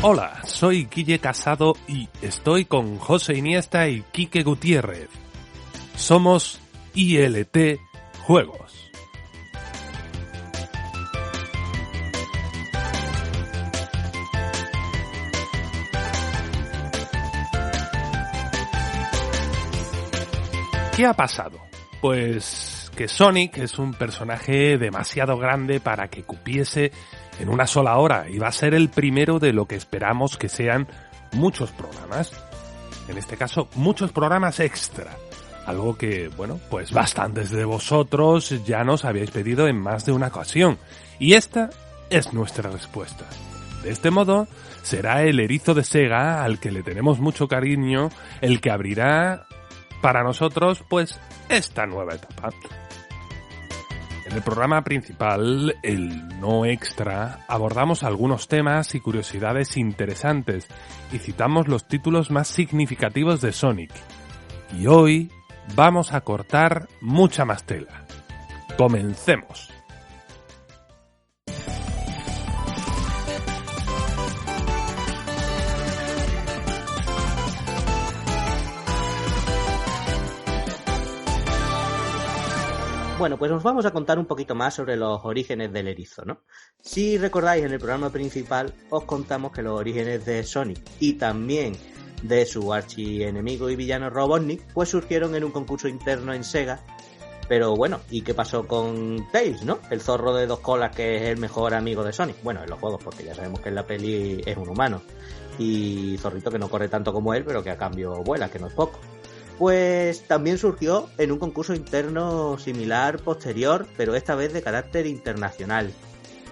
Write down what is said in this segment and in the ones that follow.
Hola, soy Guille Casado y estoy con José Iniesta y Quique Gutiérrez. Somos ILT Juegos. ¿Qué ha pasado? Pues que Sonic es un personaje demasiado grande para que cupiese en una sola hora y va a ser el primero de lo que esperamos que sean muchos programas. En este caso, muchos programas extra. Algo que, bueno, pues bastantes de vosotros ya nos habíais pedido en más de una ocasión. Y esta es nuestra respuesta. De este modo, será el erizo de Sega, al que le tenemos mucho cariño, el que abrirá para nosotros, pues, esta nueva etapa. En el programa principal, el no extra, abordamos algunos temas y curiosidades interesantes y citamos los títulos más significativos de Sonic. Y hoy vamos a cortar mucha más tela. ¡Comencemos! Bueno, pues os vamos a contar un poquito más sobre los orígenes del erizo, ¿no? Si recordáis, en el programa principal os contamos que los orígenes de Sonic y también de su archienemigo y villano Robotnik, pues surgieron en un concurso interno en Sega. Pero bueno, ¿y qué pasó con Tails, no? El zorro de 2 colas que es el mejor amigo de Sonic. Bueno, en los juegos, porque ya sabemos que en la peli es un humano. Y zorrito que no corre tanto como él, pero que a cambio vuela, que no es poco. Pues también surgió en un concurso interno similar posterior, pero esta vez de carácter internacional.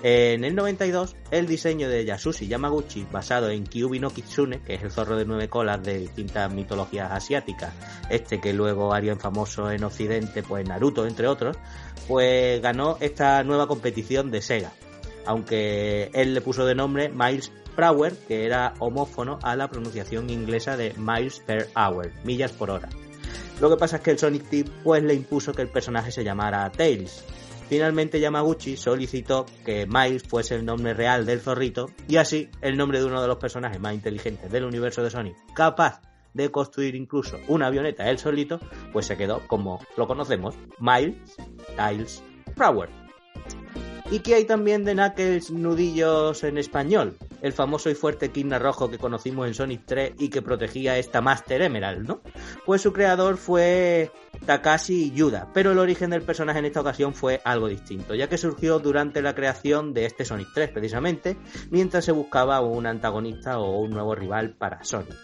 En el 92, el diseño de Yasushi Yamaguchi, basado en Kyuubi no Kitsune, que es el zorro de 9 colas de distintas mitologías asiáticas, que luego harían famoso en Occidente, pues Naruto, entre otros, pues ganó esta nueva competición de Sega, aunque él le puso de nombre Miles Prower, que era homófono a la pronunciación inglesa de miles per hour, millas por hora. Lo que pasa es que el Sonic Team pues le impuso que el personaje se llamara Tails. Finalmente Yamaguchi solicitó que Miles fuese el nombre real del zorrito y así el nombre de uno de los personajes más inteligentes del universo de Sonic, capaz de construir incluso una avioneta él solito, pues se quedó como lo conocemos, Miles Tails Prower. ¿Y qué hay también de Knuckles nudillos en español? El famoso y fuerte Kidna rojo que conocimos en Sonic 3 y que protegía esta Master Emerald, ¿no? Pues su creador fue Takashi Yuda, pero el origen del personaje en esta ocasión fue algo distinto, ya que surgió durante la creación de este Sonic 3 precisamente, mientras se buscaba un antagonista o un nuevo rival para Sonic.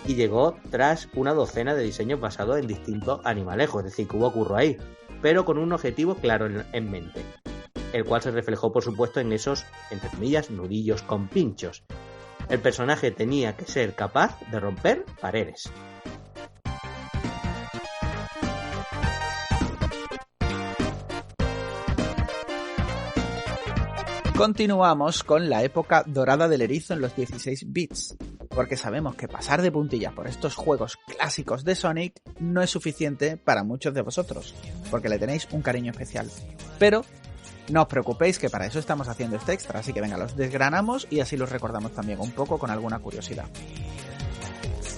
Y llegó tras una docena de diseños basados en distintos animalejos, es decir, que hubo curro ahí, pero con un objetivo claro en mente, el cual se reflejó por supuesto en esos, entre comillas, nudillos con pinchos. El personaje tenía que ser capaz de romper paredes. Continuamos con la época dorada del erizo en los 16 bits, porque sabemos que pasar de puntillas por estos juegos clásicos de Sonic no es suficiente para muchos de vosotros, porque le tenéis un cariño especial. Pero no os preocupéis, que para eso estamos haciendo este extra, así que venga, los desgranamos y así los recordamos también un poco con alguna curiosidad.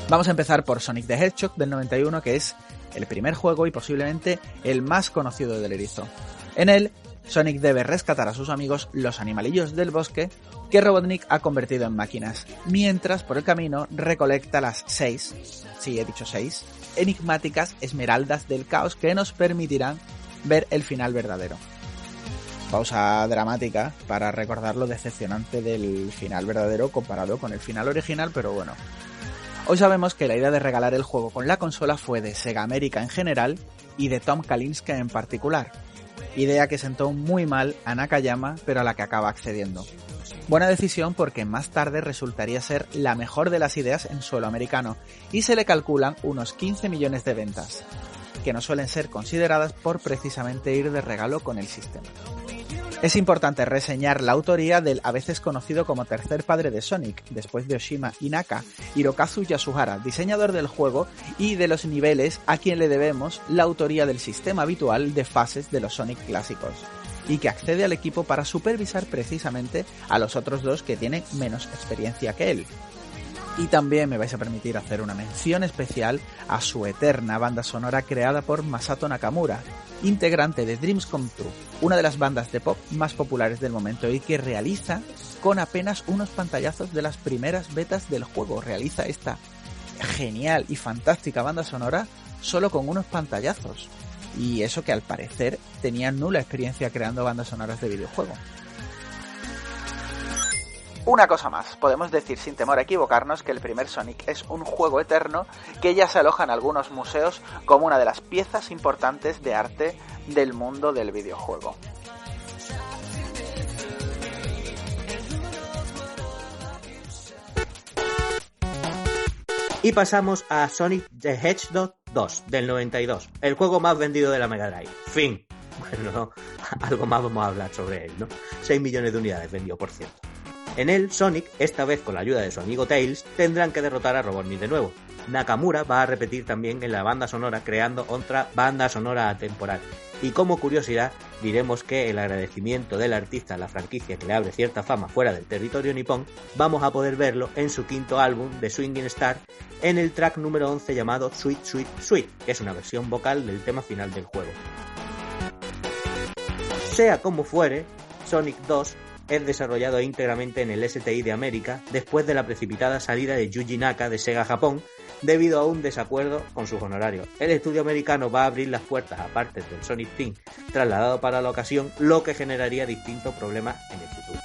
Vamos a empezar por Sonic the Hedgehog del 91, que es el primer juego y posiblemente el más conocido del erizo. En él, Sonic debe rescatar a sus amigos, los animalillos del bosque, que Robotnik ha convertido en máquinas, mientras por el camino recolecta las 6, sí he dicho 6, enigmáticas esmeraldas del caos que nos permitirán ver el final verdadero. Pausa dramática para recordar lo decepcionante del final verdadero comparado con el final original, pero bueno. Hoy sabemos que la idea de regalar el juego con la consola fue de Sega América en general y de Tom Kalinske en particular. Idea que sentó muy mal a Nakayama, pero a la que acaba accediendo. Buena decisión porque más tarde resultaría ser la mejor de las ideas en suelo americano y se le calculan unos 15 millones de ventas, que no suelen ser consideradas por precisamente ir de regalo con el sistema. Es importante reseñar la autoría del a veces conocido como tercer padre de Sonic, después de Oshima y Naka, Hirokazu Yasuhara, diseñador del juego y de los niveles, a quien le debemos la autoría del sistema habitual de fases de los Sonic clásicos. y que accede al equipo para supervisar precisamente a los otros dos que tienen menos experiencia que él. Y también me vais a permitir hacer una mención especial a su eterna banda sonora creada por Masato Nakamura, integrante de Dreams Come True, una de las bandas de pop más populares del momento y que realiza con apenas unos pantallazos de las primeras betas del juego. Realiza esta genial y fantástica banda sonora solo con unos pantallazos. Y eso que al parecer tenía nula experiencia creando bandas sonoras de videojuego. Una cosa más, podemos decir sin temor a equivocarnos que el primer Sonic es un juego eterno que ya se aloja en algunos museos como una de las piezas importantes de arte del mundo del videojuego. Y pasamos a Sonic the Hedgehog 2 del 92, el juego más vendido de la Mega Drive. Fin. Bueno, algo más vamos a hablar sobre él, ¿no? 6 millones de unidades vendió, por cierto. En él, Sonic, esta vez con la ayuda de su amigo Tails, tendrán que derrotar a Robotnik de nuevo. Nakamura va a repetir también en la banda sonora, creando otra banda sonora atemporal. Y como curiosidad, diremos que el agradecimiento del artista a la franquicia que le abre cierta fama fuera del territorio nipón, vamos a poder verlo en su quinto álbum, The Swinging Star, en el track número 11 llamado Sweet Sweet Sweet, que es una versión vocal del tema final del juego. Sea como fuere, Sonic 2 es desarrollado íntegramente en el STI de América después de la precipitada salida de Yuji Naka de Sega Japón debido a un desacuerdo con sus honorarios. El estudio americano va a abrir las puertas a partes del Sonic Team trasladado para la ocasión, lo que generaría distintos problemas en el futuro.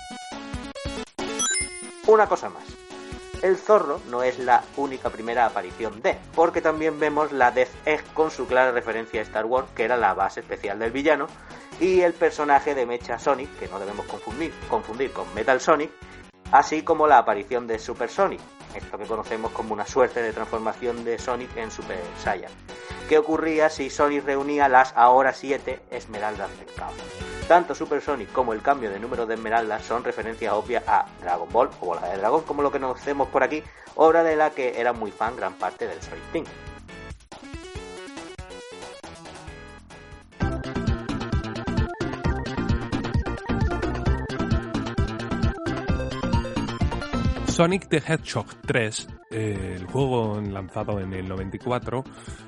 Una cosa más. El zorro no es la única primera aparición de, porque también vemos la Death Egg con su clara referencia a Star Wars, que era la base especial del villano, y el personaje de Mecha Sonic, que no debemos confundir con Metal Sonic, así como la aparición de Super Sonic, esto que conocemos como una suerte de transformación de Sonic en Super Saiyan, que ocurría si Sonic reunía las ahora 7 esmeraldas del caos. Tanto Super Sonic como el cambio de número de esmeraldas son referencias obvias a Dragon Ball o Bola de Dragón, como lo que conocemos por aquí, obra de la que era muy fan gran parte del Sonic Team. Sonic the Hedgehog 3, el juego lanzado en el 94,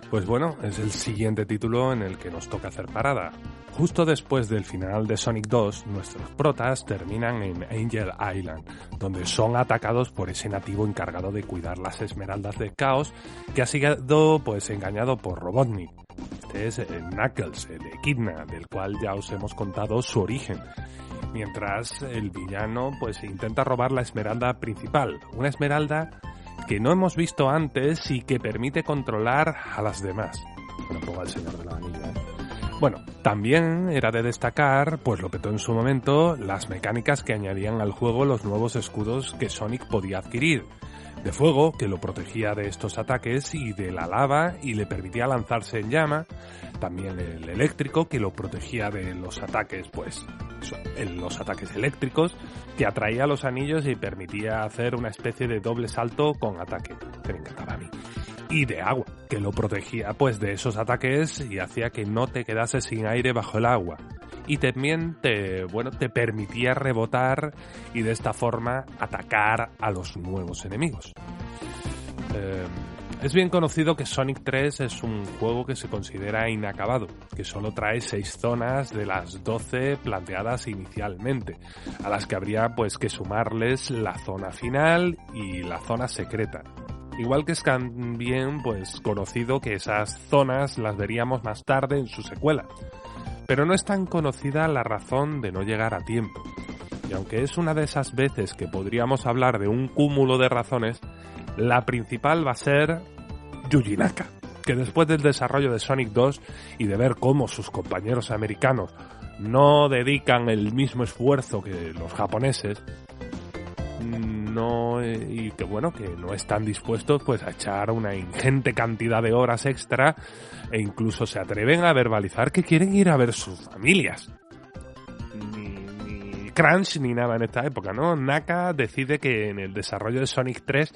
pues bueno, es el siguiente título en el que nos toca hacer parada. Justo después del final de Sonic 2, nuestros protas terminan en Angel Island, donde son atacados por ese nativo encargado de cuidar las esmeraldas del caos, que ha sido pues engañado por Robotnik. Este es Knuckles, el Echidna, del cual ya os hemos contado su origen. Mientras el villano pues intenta robar la esmeralda principal, una esmeralda que no hemos visto antes y que permite controlar a las demás. Bueno, ponga el Señor de la Anilla, ¿eh? Bueno, también era de destacar, pues lo petó en su momento, las mecánicas que añadían al juego los nuevos escudos que Sonic podía adquirir. De fuego, que lo protegía de estos ataques, y de la lava, y le permitía lanzarse en llama. También el eléctrico, que lo protegía de los ataques, pues, los ataques eléctricos, que atraía los anillos y permitía hacer una especie de doble salto con ataque, que me encantaba a mí. Y de agua, que lo protegía, pues, de esos ataques y hacía que no te quedases sin aire bajo el agua. Y también te permitía rebotar y de esta forma atacar a los nuevos enemigos. Es bien conocido que Sonic 3 es un juego que se considera inacabado, que solo trae 6 zonas de las 12 planteadas inicialmente, a las que habría pues que sumarles la zona final y la zona secreta. Igual que es también pues conocido que esas zonas las veríamos más tarde en su secuela. Pero no es tan conocida la razón de no llegar a tiempo. Y aunque es una de esas veces que podríamos hablar de un cúmulo de razones, la principal va a ser Yuji Naka, que después del desarrollo de Sonic 2 y de ver cómo sus compañeros americanos no dedican el mismo esfuerzo que los japoneses, y que bueno, que no están dispuestos pues a echar una ingente cantidad de horas extra e incluso se atreven a verbalizar que quieren ir a ver sus familias. Ni crunch ni nada en esta época, ¿no? Naka decide que en el desarrollo de Sonic 3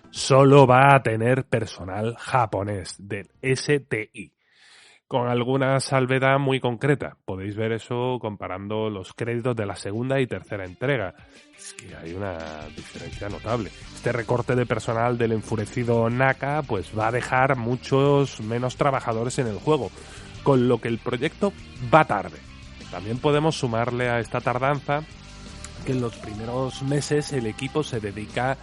solo va a tener personal japonés del STI. con alguna salvedad muy concreta. Podéis ver eso comparando los créditos de la segunda y tercera entrega. Es que hay una diferencia notable. Este recorte de personal del enfurecido Naka pues va a dejar muchos menos trabajadores en el juego, con lo que el proyecto va tarde. También podemos sumarle a esta tardanza que en los primeros meses el equipo se dedica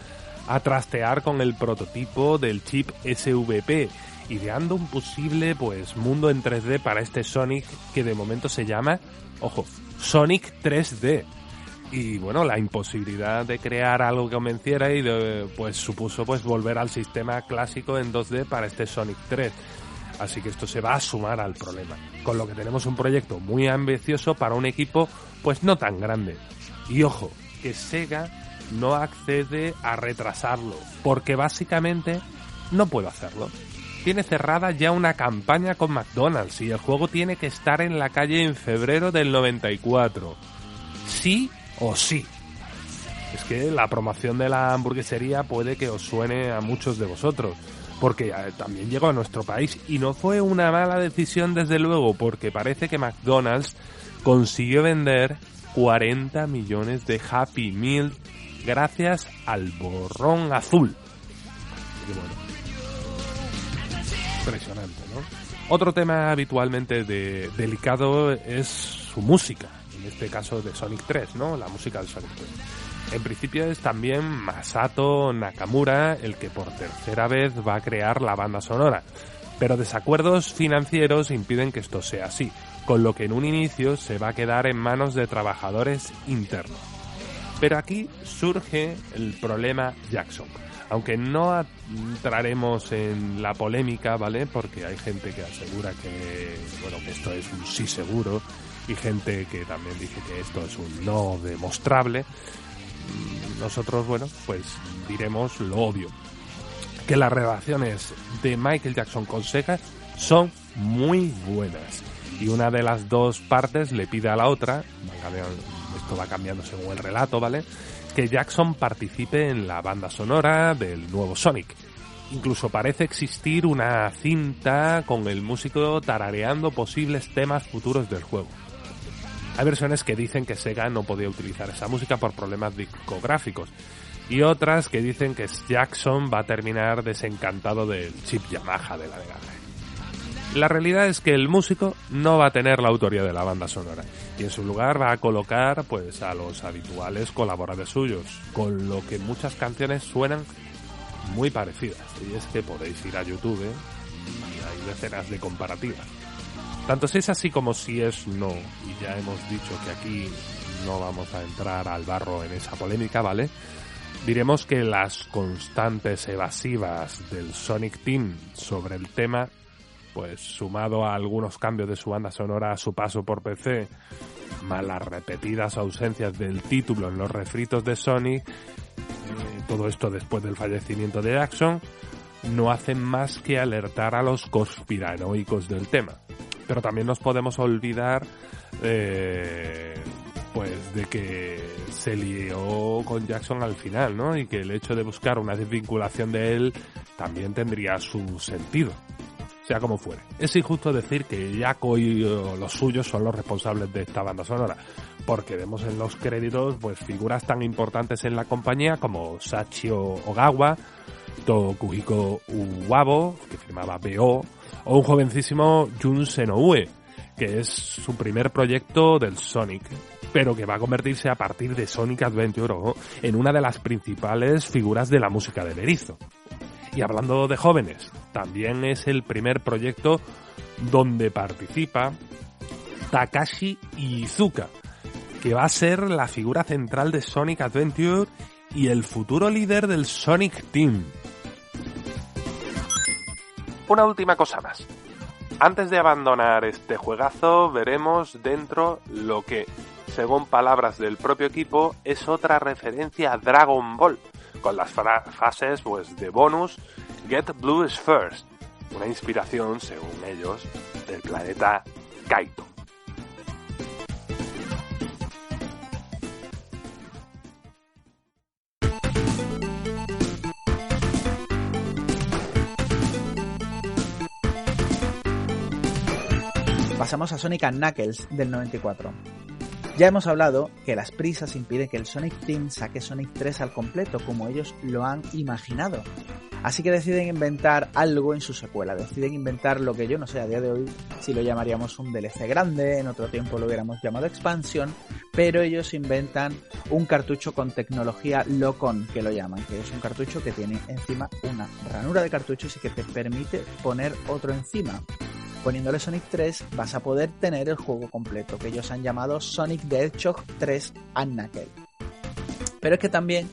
a trastear con el prototipo del chip SVP, ideando un posible pues mundo en 3D para este Sonic que de momento se llama, ojo, Sonic 3D. Y bueno, la imposibilidad de crear algo que convenciera y pues supuso pues volver al sistema clásico en 2D para este Sonic 3. Así que esto se va a sumar al problema, con lo que tenemos un proyecto muy ambicioso para un equipo pues no tan grande. Y ojo, que Sega no accede a retrasarlo, porque básicamente no puede hacerlo. Tiene cerrada ya una campaña con McDonald's y el juego tiene que estar en la calle en febrero del 94. Sí o sí. Es que la promoción de la hamburguesería puede que os suene a muchos de vosotros, porque también llegó a nuestro país y no fue una mala decisión desde luego, porque parece que McDonald's consiguió vender 40 millones de Happy Meal gracias al borrón azul. Y bueno, impresionante, ¿no? Otro tema habitualmente delicado es su música, en este caso de Sonic 3, ¿no? La música del Sonic 3. En principio es también Masato Nakamura el que por tercera vez va a crear la banda sonora, pero desacuerdos financieros impiden que esto sea así, con lo que en un inicio se va a quedar en manos de trabajadores internos. Pero aquí surge el problema Jackson. Aunque no entraremos en la polémica, ¿vale? Porque hay gente que asegura que, bueno, que esto es un sí seguro y gente que también dice que esto es un no demostrable. Nosotros, bueno, pues diremos lo obvio. Que las relaciones de Michael Jackson con Sega son muy buenas. Y una de las dos partes le pide a la otra, esto va cambiando según el relato, ¿vale?, que Jackson participe en la banda sonora del nuevo Sonic. Incluso parece existir una cinta con el músico tarareando posibles temas futuros del juego. Hay versiones que dicen que Sega no podía utilizar esa música por problemas discográficos, y otras que dicen que Jackson va a terminar desencantado del chip Yamaha de la Mega Drive. La realidad es que el músico no va a tener la autoría de la banda sonora y en su lugar va a colocar pues a los habituales colaboradores suyos, con lo que muchas canciones suenan muy parecidas. Y es que podéis ir a YouTube y hay decenas de comparativas. Tanto si es así como si es no, y ya hemos dicho que aquí no vamos a entrar al barro en esa polémica, ¿vale? Diremos que las constantes evasivas del Sonic Team sobre el tema, pues sumado a algunos cambios de su banda sonora a su paso por PC, más las repetidas ausencias del título en los refritos de Sonic, todo esto después del fallecimiento de Jackson, no hacen más que alertar a los conspiranoicos del tema. Pero también nos podemos olvidar pues de que se lió con Jackson al final, ¿no? Y que el hecho de buscar una desvinculación de él también tendría su sentido. Sea como fuere. Es injusto decir que Yako y los suyos son los responsables de esta banda sonora, porque vemos en los créditos pues figuras tan importantes en la compañía como Sachio Ogawa, Tokuhiko Uwabo, que firmaba BO, o un jovencísimo Jun Senoue, que es su primer proyecto del Sonic, pero que va a convertirse a partir de Sonic Adventure en una de las principales figuras de la música del erizo. Y hablando de jóvenes, también es el primer proyecto donde participa Takashi Iizuka, que va a ser la figura central de Sonic Adventure y el futuro líder del Sonic Team. Una última cosa más. Antes de abandonar este juegazo, veremos dentro lo que, según palabras del propio equipo, es otra referencia a Dragon Ball, con las fases pues de bonus Get Blue is First, una inspiración, según ellos, del planeta Kaito. pasamos a Sonic & Knuckles del 94. Ya hemos hablado que las prisas impiden que el Sonic Team saque Sonic 3 al completo como ellos lo han imaginado. Así que deciden inventar algo en su secuela, deciden inventar lo que yo no sé a día de hoy si lo llamaríamos un DLC grande, en otro tiempo lo hubiéramos llamado expansión, pero ellos inventan un cartucho con tecnología Lock-On, que lo llaman, que es un cartucho que tiene encima una ranura de cartuchos y que te permite poner otro encima. Poniéndole Sonic 3 vas a poder tener el juego completo, que ellos han llamado Sonic the Hedgehog 3 and Knuckles. Pero es que también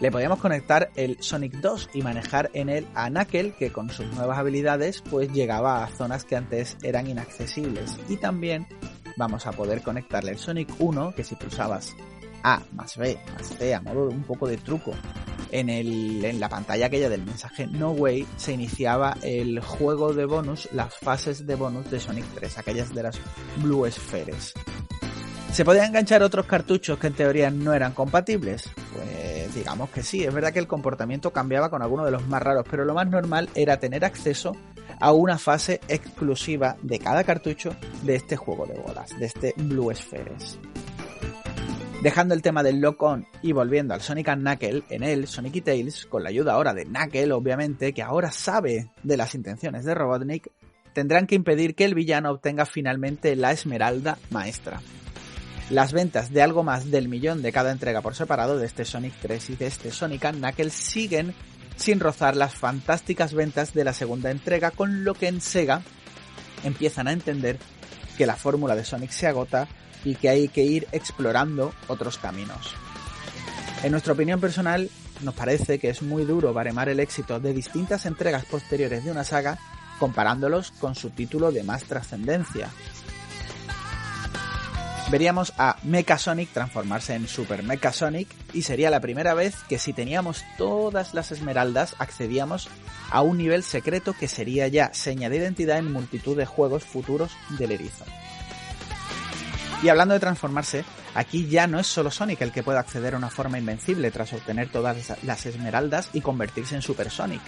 le podíamos conectar el Sonic 2 y manejar en él a Knuckles, que con sus nuevas habilidades pues llegaba a zonas que antes eran inaccesibles. Y también vamos a poder conectarle el Sonic 1, que si pulsabas A más B más C a modo de un poco de truco en la pantalla aquella del mensaje No Way, se iniciaba el juego de bonus, las fases de bonus de Sonic 3, aquellas de las Blue Spheres. ¿Se podían enganchar otros cartuchos que en teoría no eran compatibles? Pues digamos que sí, es verdad que el comportamiento cambiaba con algunos de los más raros, pero lo más normal era tener acceso a una fase exclusiva de cada cartucho de este juego de bolas, de este Blue Spheres. Dejando el tema del Lock-On y volviendo al Sonic & Knuckles, en él, Sonic y Tails, con la ayuda ahora de Knuckles, obviamente, que ahora sabe de las intenciones de Robotnik, tendrán que impedir que el villano obtenga finalmente la Esmeralda Maestra. Las ventas de algo más del 1.000.000 de cada entrega por separado de este Sonic 3 y de este Sonic & Knuckles siguen sin rozar las fantásticas ventas de la segunda entrega, con lo que en Sega empiezan a entender que la fórmula de Sonic se agota y que hay que ir explorando otros caminos. En nuestra opinión personal, nos parece que es muy duro baremar el éxito de distintas entregas posteriores de una saga comparándolos con su título de más trascendencia. Veríamos a Mecha Sonic transformarse en Super Mecha Sonic y sería la primera vez que si teníamos todas las esmeraldas accedíamos a un nivel secreto que sería ya seña de identidad en multitud de juegos futuros del erizo. Y hablando de transformarse, aquí ya no es solo Sonic el que puede acceder a una forma invencible tras obtener todas las esmeraldas y convertirse en Super Sonic,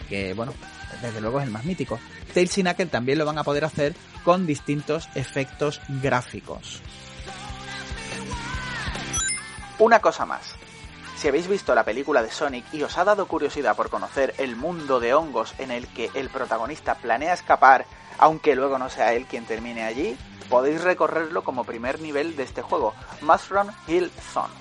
que bueno, desde luego es el más mítico. Tails y Knuckles también lo van a poder hacer con distintos efectos gráficos. Una cosa más. Si habéis visto la película de Sonic y os ha dado curiosidad por conocer el mundo de hongos en el que el protagonista planea escapar, aunque luego no sea él quien termine allí, podéis recorrerlo como primer nivel de este juego, Mushroom Hill Zone.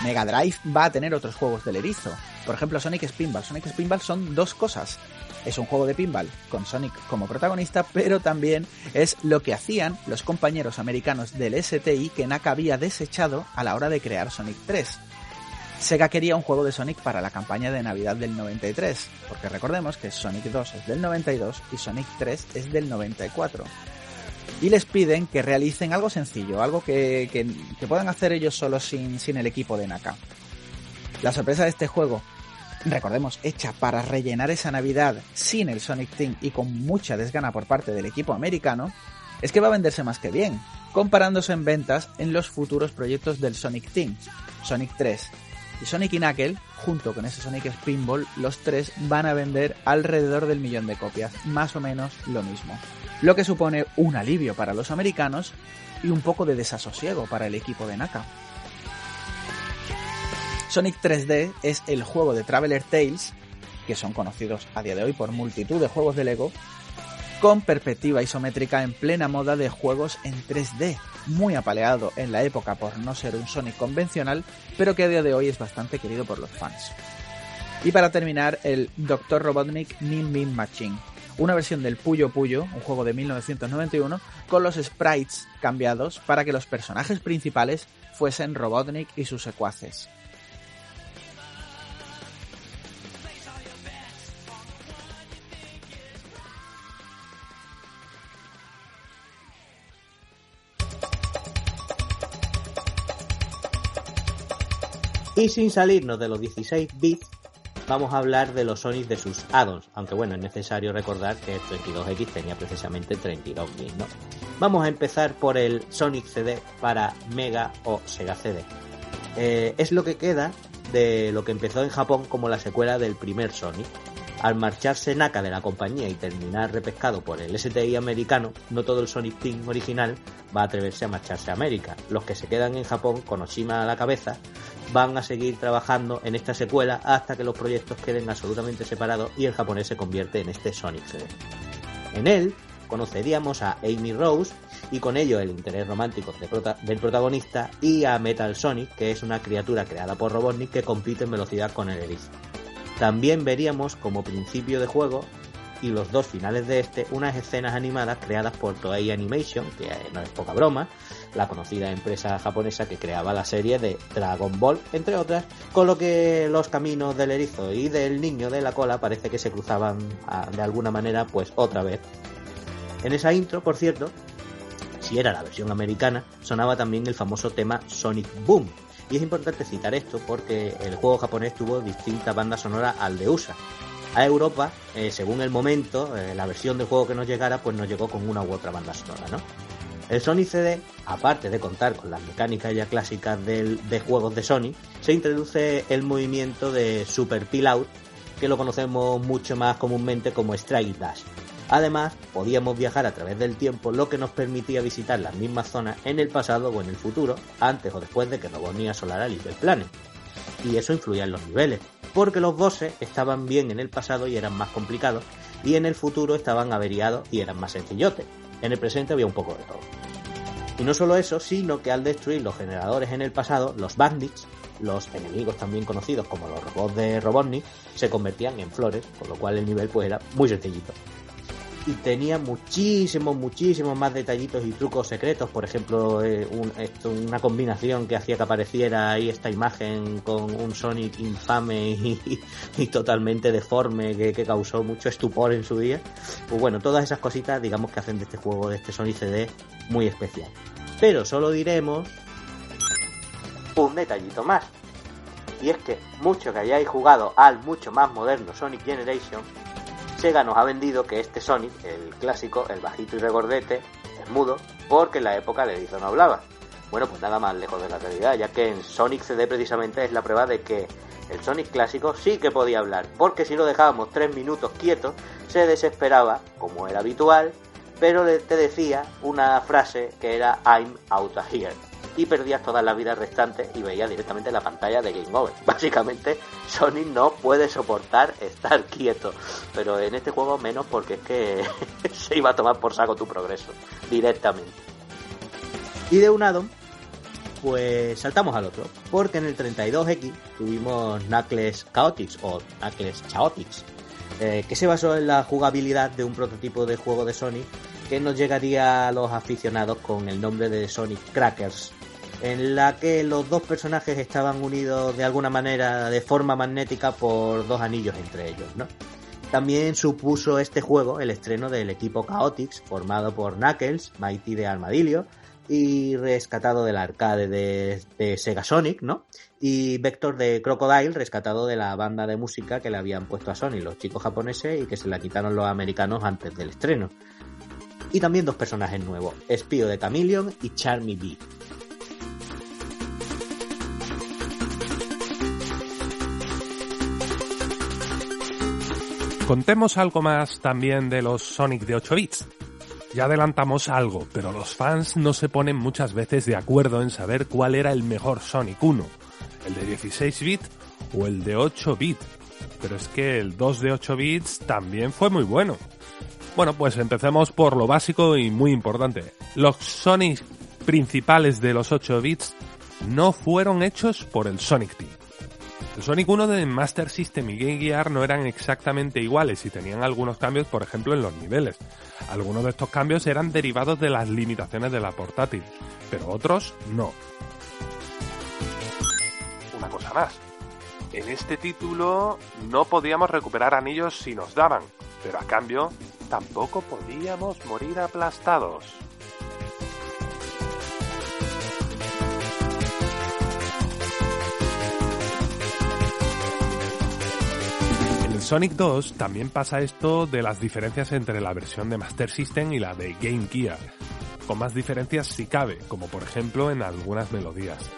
Mega Drive va a tener otros juegos del erizo, por ejemplo Sonic Spinball. Sonic Spinball son dos cosas. Es un juego de pinball con Sonic como protagonista, pero también es lo que hacían los compañeros americanos del STI que Naka había desechado a la hora de crear Sonic 3. Sega quería un juego de Sonic para la campaña de Navidad del 93, porque recordemos que Sonic 2 es del 92 y Sonic 3 es del 94. Y les piden que realicen algo sencillo, algo que puedan hacer ellos solos sin el equipo de Naka. La sorpresa de este juego, recordemos, hecha para rellenar esa Navidad sin el Sonic Team y con mucha desgana por parte del equipo americano, es que va a venderse más que bien, comparándose en ventas en los futuros proyectos del Sonic Team, Sonic 3 y Sonic y Knuckles, junto con ese Sonic Spinball, los tres van a vender alrededor del 1.000.000 de copias, más o menos lo mismo, lo que supone un alivio para los americanos y un poco de desasosiego para el equipo de Naka. Sonic 3D es el juego de Traveler Tales, que son conocidos a día de hoy por multitud de juegos de Lego, con perspectiva isométrica en plena moda de juegos en 3D, muy apaleado en la época por no ser un Sonic convencional, pero que a día de hoy es bastante querido por los fans. Y para terminar, el Dr. Robotnik Mean Bean Machine, una versión del Puyo Puyo, un juego de 1991, con los sprites cambiados para que los personajes principales fuesen Robotnik y sus secuaces. Y sin salirnos de los 16 bits, vamos a hablar de los Sonic de sus add-ons, aunque bueno, es necesario recordar que el 32X tenía precisamente 32 bits, ¿no? Vamos a empezar por el Sonic CD para Mega o Sega CD. Es lo que queda de lo que empezó en Japón como la secuela del primer Sonic. Al marcharse Naka de la compañía y terminar repescado por el STI americano, no todo el Sonic Team original va a atreverse a marcharse a América. Los que se quedan en Japón, con Oshima a la cabeza, van a seguir trabajando en esta secuela hasta que los proyectos queden absolutamente separados y el japonés se convierte en este Sonic CD. En él conoceríamos a Amy Rose y con ello el interés romántico del protagonista, y a Metal Sonic, que es una criatura creada por Robotnik que compite en velocidad con el erizo. También veríamos como principio de juego y los dos finales de este unas escenas animadas creadas por Toei Animation, que no es poca broma, la conocida empresa japonesa que creaba la serie de Dragon Ball, entre otras, con lo que los caminos del erizo y del niño de la cola parece que se cruzaban de alguna manera pues otra vez. En esa intro, por cierto, si era la versión americana, sonaba también el famoso tema Sonic Boom. Y es importante citar esto porque el juego japonés tuvo distintas bandas sonoras al de USA. A Europa, según el momento, la versión del juego que nos llegara, pues nos llegó con una u otra banda sonora, ¿no? El Sonic CD, aparte de contar con las mecánicas ya clásicas de juegos de Sonic, se introduce el movimiento de Super Peel Out, que lo conocemos mucho más comúnmente como Strike Dash. Además, podíamos viajar a través del tiempo, lo que nos permitía visitar las mismas zonas en el pasado o en el futuro, antes o después de que Robotnik asolara Little Planet. Y eso influía en los niveles, porque los bosses estaban bien en el pasado y eran más complicados, y en el futuro estaban averiados y eran más sencillotes. En el presente había un poco de todo. Y no solo eso, sino que al destruir los generadores en el pasado, los bandits, los enemigos también conocidos como los robots de Robotnik, se convertían en flores, con lo cual el nivel pues era muy sencillito. Y tenía muchísimos más detallitos y trucos secretos. Por ejemplo, una combinación que hacía que apareciera ahí esta imagen con un Sonic infame y totalmente deforme que causó mucho estupor en su día. Pues bueno, todas esas cositas digamos que hacen de este juego, de este Sonic CD, muy especial. Pero solo diremos un detallito más. Y es que muchos que hayáis jugado al mucho más moderno Sonic Generation, Sega nos ha vendido que este Sonic, el clásico, el bajito y regordete, es mudo, porque en la época el erizo no hablaba. Bueno, pues nada más lejos de la realidad, ya que en Sonic CD precisamente es la prueba de que el Sonic clásico sí que podía hablar, porque si lo dejábamos 3 minutos quieto, se desesperaba, como era habitual, pero te decía una frase que era I'm out of here. Y perdías todas las vidas restantes y veías directamente la pantalla de Game Over. Básicamente, Sonic no puede soportar estar quieto. Pero en este juego menos, porque es que se iba a tomar por saco tu progreso directamente. Y de un addon, pues saltamos al otro. Porque en el 32X tuvimos Knuckles Chaotix o Knuckles Chaotix, que se basó en la jugabilidad de un prototipo de juego de Sonic que nos llegaría a los aficionados con el nombre de Sonic Crackers, en la que los dos personajes estaban unidos de alguna manera de forma magnética por dos anillos entre ellos, ¿no? También supuso este juego el estreno del equipo Chaotix, formado por Knuckles, Mighty de Armadillo y rescatado del arcade de Sega Sonic, ¿no? Y Vector de Crocodile, rescatado de la banda de música que le habían puesto a Sonic los chicos japoneses y que se la quitaron los americanos antes del estreno. Y también dos personajes nuevos, Espío de Chameleon y Charmy Bee. Contemos algo más también de los Sonic de 8 bits. Ya adelantamos algo, pero los fans no se ponen muchas veces de acuerdo en saber cuál era el mejor Sonic 1, el de 16 bits o el de 8 bits. Pero es que el 2 de 8 bits también fue muy bueno. Bueno, pues empecemos por lo básico y muy importante. Los Sonic principales de los 8 bits no fueron hechos por el Sonic Team. El Sonic 1 de Master System y Game Gear no eran exactamente iguales y tenían algunos cambios, por ejemplo, en los niveles. Algunos de estos cambios eran derivados de las limitaciones de la portátil, pero otros no. Una cosa más. En este título no podíamos recuperar anillos si nos daban, pero a cambio tampoco podíamos morir aplastados. En el Sonic 2 también pasa esto de las diferencias entre la versión de Master System y la de Game Gear, con más diferencias si cabe, como por ejemplo en algunas melodías.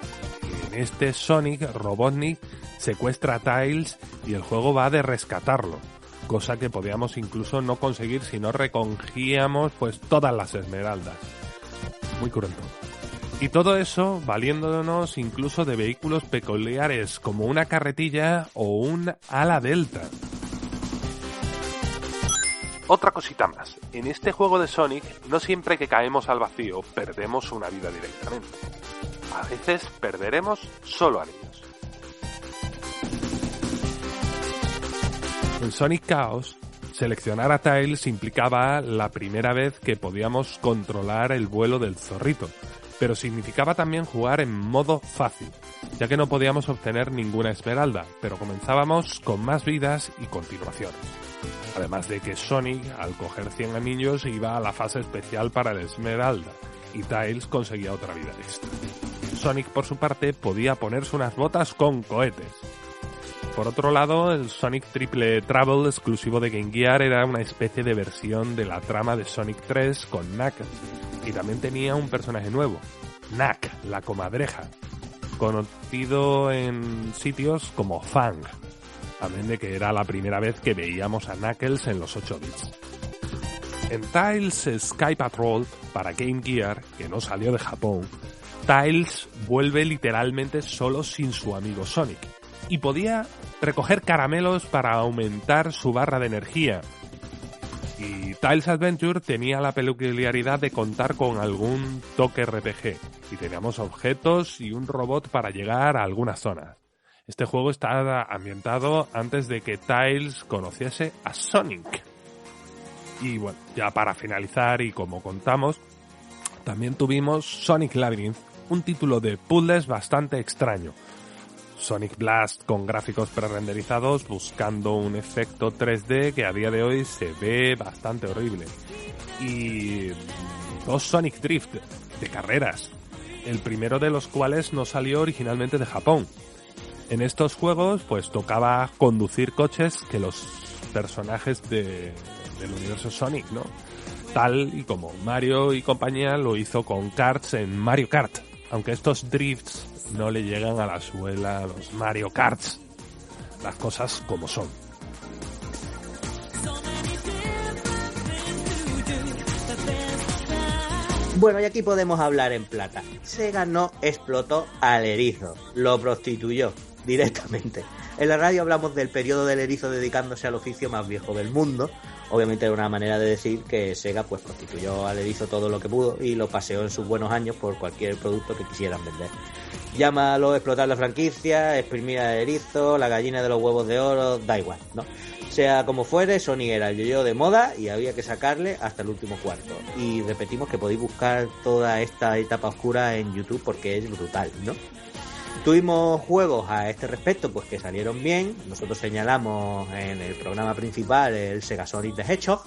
En este Sonic, Robotnik secuestra a Tails y el juego va de rescatarlo. cosa que podíamos incluso no conseguir si no recogíamos pues todas las esmeraldas. Muy cruento. Y todo eso valiéndonos incluso de vehículos peculiares como una carretilla o un ala delta. Otra cosita más, en este juego de Sonic no siempre que caemos al vacío perdemos una vida directamente. A veces perderemos solo anillos. En Sonic Chaos, seleccionar a Tails implicaba la primera vez que podíamos controlar el vuelo del zorrito, pero significaba también jugar en modo fácil, ya que no podíamos obtener ninguna esmeralda, pero comenzábamos con más vidas y continuaciones. Además de que Sonic, al coger 100 anillos, iba a la fase especial para la esmeralda, y Tails conseguía otra vida extra. Sonic, por su parte, podía ponerse unas botas con cohetes. Por otro lado, el Sonic Triple Trouble exclusivo de Game Gear era una especie de versión de la trama de Sonic 3 con Knuckles, y también tenía un personaje nuevo, Knack, la comadreja, conocido en sitios como Fang, también de que era la primera vez que veíamos a Knuckles en los 8 bits. En Tails Sky Patrol para Game Gear, que no salió de Japón, Tails vuelve literalmente solo sin su amigo Sonic, y podía recoger caramelos para aumentar su barra de energía. Y Tails Adventure tenía la peculiaridad de contar con algún toque RPG, y teníamos objetos y un robot para llegar a algunas zonas. Este juego está ambientado antes de que Tails conociese a Sonic. Y bueno, ya para finalizar y como contamos, también tuvimos Sonic Labyrinth, un título de puzzles bastante extraño. Sonic Blast con gráficos prerenderizados buscando un efecto 3D que a día de hoy se ve bastante horrible. Y dos Sonic Drift de carreras, el primero de los cuales no salió originalmente de Japón. En estos juegos pues tocaba conducir coches que los personajes del universo Sonic, ¿no? Tal y como Mario y compañía lo hizo con karts en Mario Kart, aunque estos drifts no le llegan a la suela a los Mario Karts. Las cosas como son. Bueno, y aquí podemos hablar en plata. Sega no explotó al erizo, lo prostituyó directamente. En la radio hablamos del periodo del erizo dedicándose al oficio más viejo del mundo. Obviamente era una manera de decir que Sega pues prostituyó al erizo todo lo que pudo y lo paseó en sus buenos años por cualquier producto que quisieran vender. Llámalo explotar la franquicia, exprimir al erizo, la gallina de los huevos de oro, da igual, ¿no? Sea como fuere, Sonic era el yo-yo de moda y había que sacarle hasta el último cuarto. Y repetimos que podéis buscar toda esta etapa oscura en YouTube porque es brutal, ¿no? Tuvimos juegos a este respecto pues que salieron bien. Nosotros señalamos en el programa principal el Sega Sonic the Hedgehog,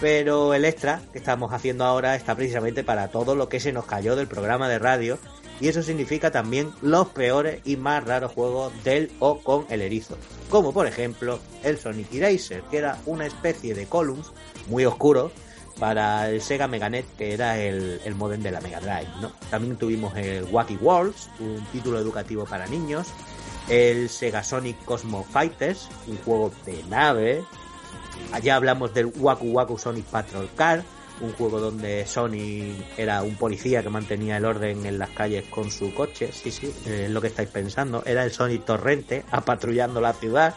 pero el extra que estamos haciendo ahora está precisamente para todo lo que se nos cayó del programa de radio, y eso significa también los peores y más raros juegos del o con el erizo, como por ejemplo el Sonic Eraser, que era una especie de Columns muy oscuro para el Sega Meganet, que era el modem de la Mega Drive, ¿no? También tuvimos el Wacky Worlds, un título educativo para niños, el Sega Sonic Cosmo Fighters, un juego de nave. Allá hablamos del Waku Waku Sonic Patrol Car, un juego donde Sonic era un policía que mantenía el orden en las calles con su coche. Sí, es lo que estáis pensando. Era el Sonic Torrente apatrullando la ciudad.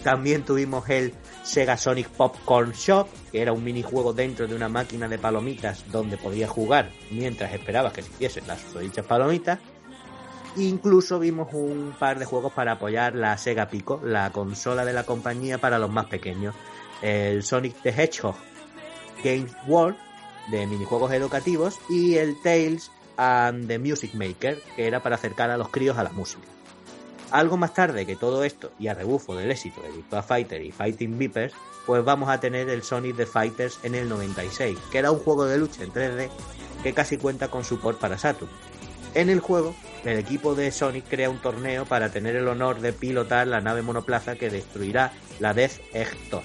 También tuvimos el Sega Sonic Popcorn Shop, que era un minijuego dentro de una máquina de palomitas donde podías jugar mientras esperabas que se hiciesen las dichas palomitas. Incluso vimos un par de juegos para apoyar la Sega Pico, la consola de la compañía para los más pequeños. El Sonic the Hedgehog Games World, de minijuegos educativos, y el Tales and the Music Maker, que era para acercar a los críos a la música. Algo más tarde que todo esto, y a rebufo del éxito de Virtua Fighter y Fighting Vipers, pues vamos a tener el Sonic the Fighters en el 96, que era un juego de lucha en 3D que casi cuenta con support para Saturn. En el juego, el equipo de Sonic crea un torneo para tener el honor de pilotar la nave monoplaza que destruirá la Death Egg 2.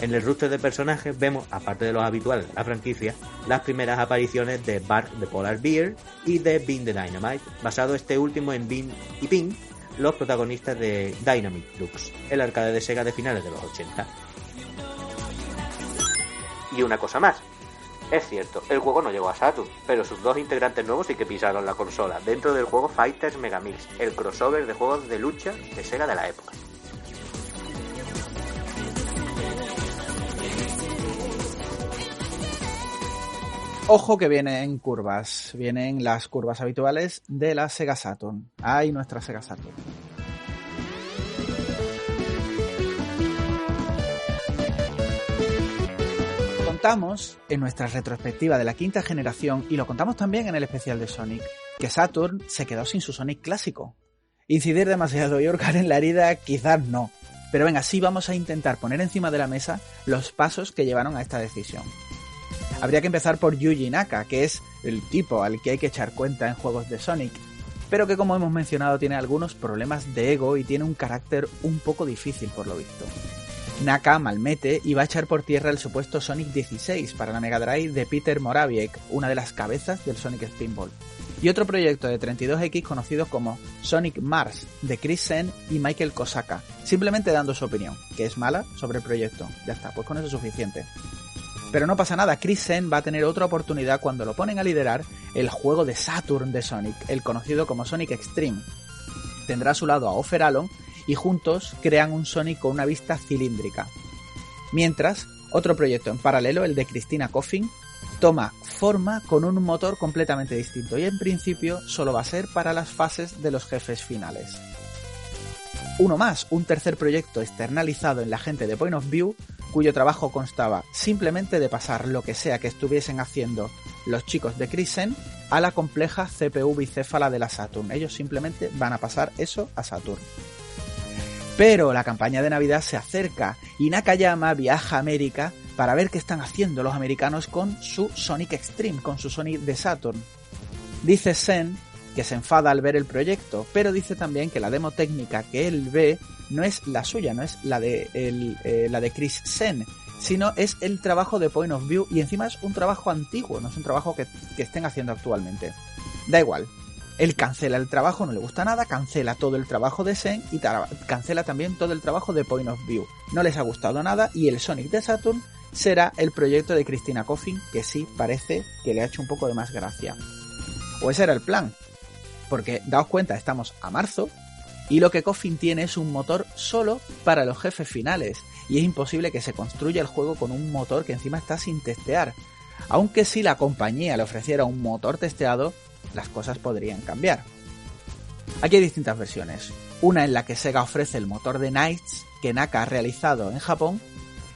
En el roster de personajes vemos, aparte de los habituales de la franquicia, las primeras apariciones de Bark the Polar Bear y de Bean the Dynamite, basado este último en Bean y Ping, los protagonistas de Dynamite Deluxe, el arcade de Sega de finales de los 80. Y una cosa más. Es cierto, el juego no llegó a Saturn, pero sus 2 integrantes nuevos sí que pisaron la consola, dentro del juego Fighters Megamix, el crossover de juegos de lucha de Sega de la época. Ojo que vienen curvas, vienen las curvas habituales de la Sega Saturn. ¡Ay, nuestra Sega Saturn! Contamos en nuestra retrospectiva de la 5ª generación, y lo contamos también en el especial de Sonic, que Saturn se quedó sin su Sonic clásico. Incidir demasiado y hurgar en la herida quizás no, pero venga, sí vamos a intentar poner encima de la mesa los pasos que llevaron a esta decisión. Habría que empezar por Yuji Naka, que es el tipo al que hay que echar cuenta en juegos de Sonic, pero que, como hemos mencionado, tiene algunos problemas de ego y tiene un carácter un poco difícil por lo visto. Naka malmete y va a echar por tierra el supuesto Sonic 16 para la Mega Drive de Peter Morawiecki, una de las cabezas del Sonic Spinball, y otro proyecto de 32X conocido como Sonic Mars de Chris Sen y Michael Kosaka, simplemente dando su opinión, que es mala, sobre el proyecto. Ya está, pues con eso es suficiente. Pero no pasa nada, Chris Sen va a tener otra oportunidad cuando lo ponen a liderar el juego de Saturn de Sonic, el conocido como Sonic Extreme. Tendrá a su lado a Offer Allen y juntos crean un Sonic con una vista cilíndrica. Mientras, otro proyecto en paralelo, el de Christina Coffin, toma forma con un motor completamente distinto y en principio solo va a ser para las fases de los jefes finales. Uno más, un tercer proyecto externalizado en la gente de Point of View, cuyo trabajo constaba simplemente de pasar lo que sea que estuviesen haciendo los chicos de Chris Sen a la compleja CPU bicéfala de la Saturn. Ellos simplemente van a pasar eso a Saturn. Pero la campaña de Navidad se acerca y Nakayama viaja a América para ver qué están haciendo los americanos con su Sonic Extreme, con su Sonic de Saturn. Dice Sen que se enfada al ver el proyecto, pero dice también que la demo técnica que él ve no es la suya, no es la de Chris Sen, sino es el trabajo de Point of View, y encima es un trabajo antiguo, no es un trabajo que estén haciendo actualmente. Da igual. Él cancela el trabajo, no le gusta nada, cancela todo el trabajo de Sen y cancela también todo el trabajo de Point of View. No les ha gustado nada y el Sonic de Saturn será el proyecto de Christina Coffin, que sí parece que le ha hecho un poco de más gracia. O ese era el plan, porque daos cuenta, estamos a marzo y lo que Coffin tiene es un motor solo para los jefes finales y es imposible que se construya el juego con un motor que encima está sin testear. Aunque si la compañía le ofreciera un motor testeado, las cosas podrían cambiar. Aquí hay distintas versiones. Una en la que Sega ofrece el motor de Nights que Naka ha realizado en Japón,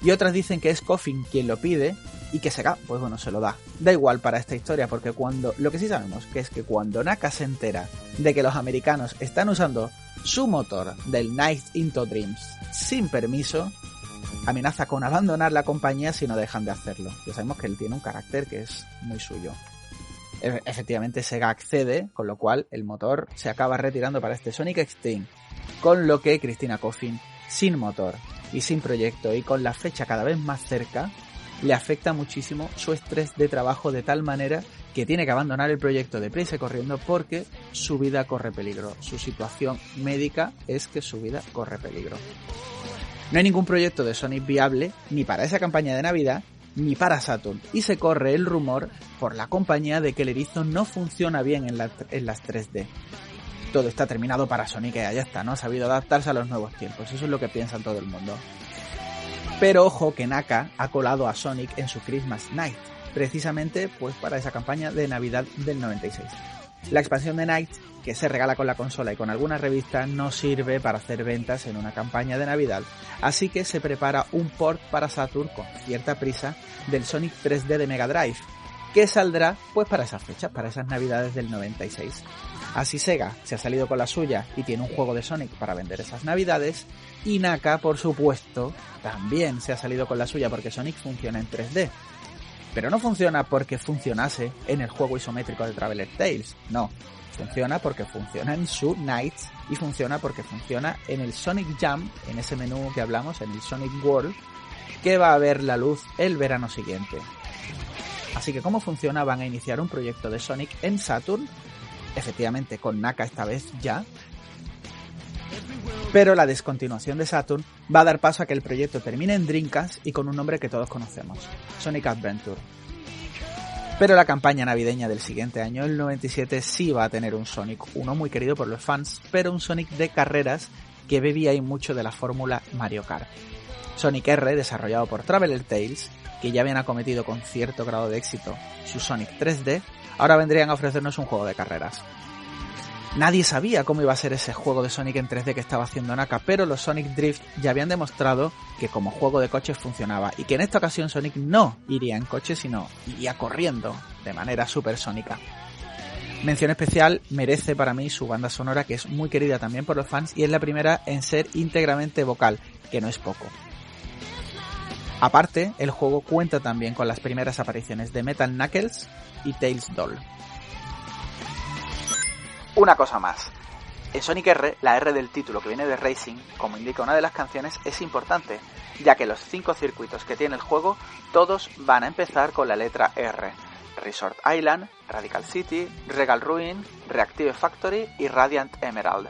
y otras dicen que es Coffin quien lo pide y que Sega, pues bueno, se lo da. Da igual para esta historia, porque lo que sí sabemos que es que cuando Naka se entera de que los americanos están usando su motor del Nights into Dreams sin permiso, amenaza con abandonar la compañía si no dejan de hacerlo. Ya sabemos que él tiene un carácter que es muy suyo. Efectivamente Sega accede, con lo cual el motor se acaba retirando para este Sonic Extreme, con lo que Christina Coffin, sin motor y sin proyecto y con la fecha cada vez más cerca, le afecta muchísimo su estrés de trabajo, de tal manera que tiene que abandonar el proyecto deprisa y corriendo porque su vida corre peligro. Su situación médica es que su vida corre peligro. No hay ningún proyecto de Sonic viable ni para esa campaña de Navidad ni para Saturn, y se corre el rumor por la compañía de que el erizo no funciona bien en las 3D. Todo está terminado para Sonic, ya está, no ha sabido adaptarse a los nuevos tiempos, eso es lo que piensa todo el mundo. Pero ojo que Naka ha colado a Sonic en su Christmas Night, precisamente pues para esa campaña de Navidad del 96. La expansión de Night, que se regala con la consola y con algunas revistas, no sirve para hacer ventas en una campaña de Navidad, así que se prepara un port para Saturn con cierta prisa del Sonic 3D de Mega Drive, que saldrá pues para esas fechas, para esas Navidades del 96. Así Sega se ha salido con la suya y tiene un juego de Sonic para vender esas Navidades, y Naka, por supuesto, también se ha salido con la suya porque Sonic funciona en 3D. Pero no funciona porque funcionase en el juego isométrico de Traveler Tales, no. Funciona porque funciona en su Nights y funciona porque funciona en el Sonic Jam, en ese menú que hablamos, en el Sonic World, que va a ver la luz el verano siguiente. Así que ¿cómo funciona? Van a iniciar un proyecto de Sonic en Saturn, efectivamente con Naka esta vez ya, Pero la descontinuación de Saturn va a dar paso a que el proyecto termine en Dreamcast y con un nombre que todos conocemos, Sonic Adventure. Pero la campaña navideña del siguiente año, el 97, sí va a tener un Sonic 1 muy querido por los fans, pero un Sonic de carreras que bebía ahí mucho de la fórmula Mario Kart. Sonic R, desarrollado por Traveler Tales, que ya habían acometido con cierto grado de éxito su Sonic 3D, ahora vendrían a ofrecernos un juego de carreras. Nadie sabía cómo iba a ser ese juego de Sonic en 3D que estaba haciendo Naka, pero los Sonic Drift ya habían demostrado que como juego de coches funcionaba y que en esta ocasión Sonic no iría en coche, sino iría corriendo de manera supersónica. Mención especial merece para mí su banda sonora, que es muy querida también por los fans y es la primera en ser íntegramente vocal, que no es poco. Aparte, el juego cuenta también con las primeras apariciones de Metal Knuckles y Tails Doll. Una cosa más. En Sonic R, la R del título, que viene de Racing, como indica una de las canciones, es importante, ya que los 5 circuitos que tiene el juego, todos van a empezar con la letra R. Resort Island, Radical City, Regal Ruin, Reactive Factory y Radiant Emerald.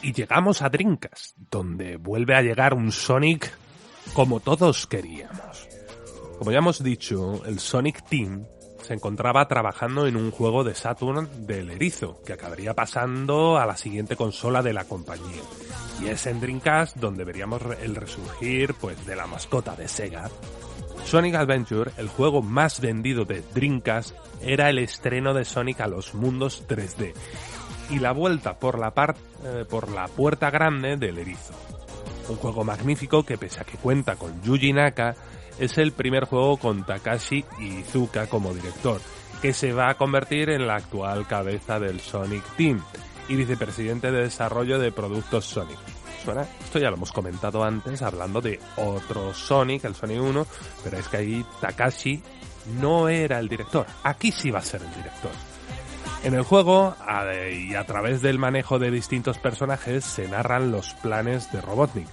Y llegamos a Dreamcast, donde vuelve a llegar un Sonic como todos queríamos. Como ya hemos dicho, el Sonic Team se encontraba trabajando en un juego de Saturn del erizo, que acabaría pasando a la siguiente consola de la compañía. Y es en Dreamcast donde veríamos el resurgir de la mascota de Sega. Sonic Adventure, el juego más vendido de Dreamcast, era el estreno de Sonic a los mundos 3D. Y la vuelta por la puerta grande del erizo. Un juego magnífico que, pese a que cuenta con Yuji Naka, es el primer juego con Takashi Iizuka como director, que se va a convertir en la actual cabeza del Sonic Team y vicepresidente de desarrollo de productos Sonic. ¿Suena? Esto ya lo hemos comentado antes hablando de otro Sonic, el Sonic 1, pero es que ahí Takashi no era el director. Aquí sí va a ser el director. En el juego, y a través del manejo de distintos personajes, se narran los planes de Robotnik.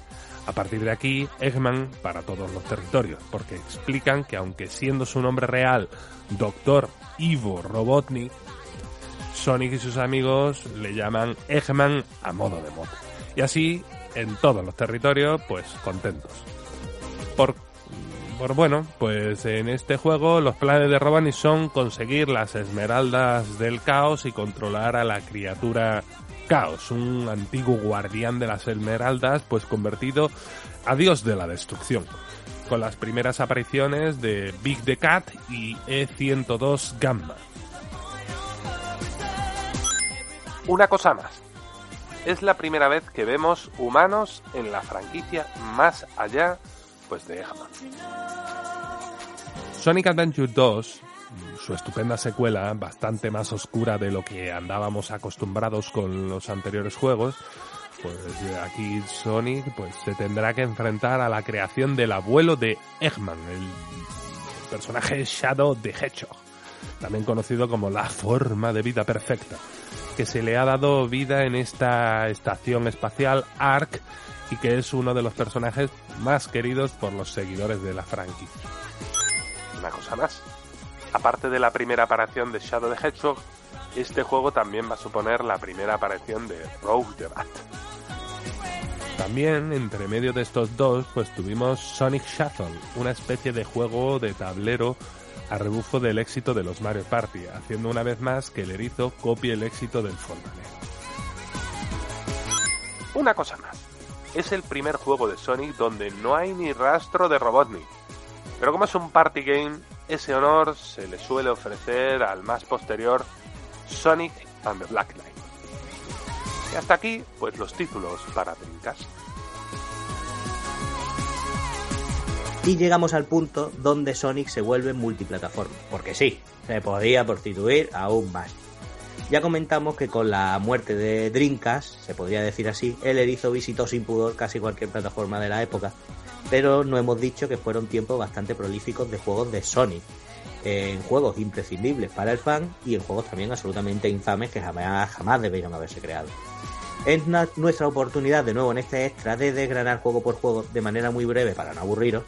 A partir de aquí, Eggman para todos los territorios, porque explican que aunque siendo su nombre real Dr. Ivo Robotnik, Sonic y sus amigos le llaman Eggman a modo de mote. Y así, en todos los territorios, contentos. Pues en este juego los planes de Robotnik son conseguir las esmeraldas del caos y controlar a la criatura Caos, un antiguo guardián de las esmeraldas, convertido a dios de la destrucción, con las primeras apariciones de Big the Cat y E102 Gamma. Una cosa más. Es la primera vez que vemos humanos en la franquicia más allá de Eggman. Sonic Adventure 2, su estupenda secuela, bastante más oscura de lo que andábamos acostumbrados con los anteriores juegos, aquí Sonic se tendrá que enfrentar a la creación del abuelo de Eggman, el personaje Shadow the Hedgehog, también conocido como la forma de vida perfecta, que se le ha dado vida en esta estación espacial Ark y que es uno de los personajes más queridos por los seguidores de la franquicia. Una cosa más. Aparte de la primera aparición de Shadow the Hedgehog, este juego también va a suponer la primera aparición de Rogue the Bat. También, entre medio de estos dos, tuvimos Sonic Shuffle, una especie de juego de tablero a rebufo del éxito de los Mario Party, haciendo una vez más que el erizo copie el éxito del fontanero. Una cosa más. Es el primer juego de Sonic donde no hay ni rastro de Robotnik. Pero como es un party game, ese honor se le suele ofrecer al más posterior Sonic and the Black Knight. Y hasta aquí, los títulos para Dreamcast. Y llegamos al punto donde Sonic se vuelve multiplataforma. Porque sí, se podía prostituir aún más. Ya comentamos que con la muerte de Dreamcast, se podría decir así, el erizo visitó sin pudor casi cualquier plataforma de la época, pero no hemos dicho que fueron tiempos bastante prolíficos de juegos de Sonic, en juegos imprescindibles para el fan y en juegos también absolutamente infames que jamás debieron haberse creado. Es nuestra oportunidad de nuevo en este extra de desgranar juego por juego de manera muy breve para no aburriros,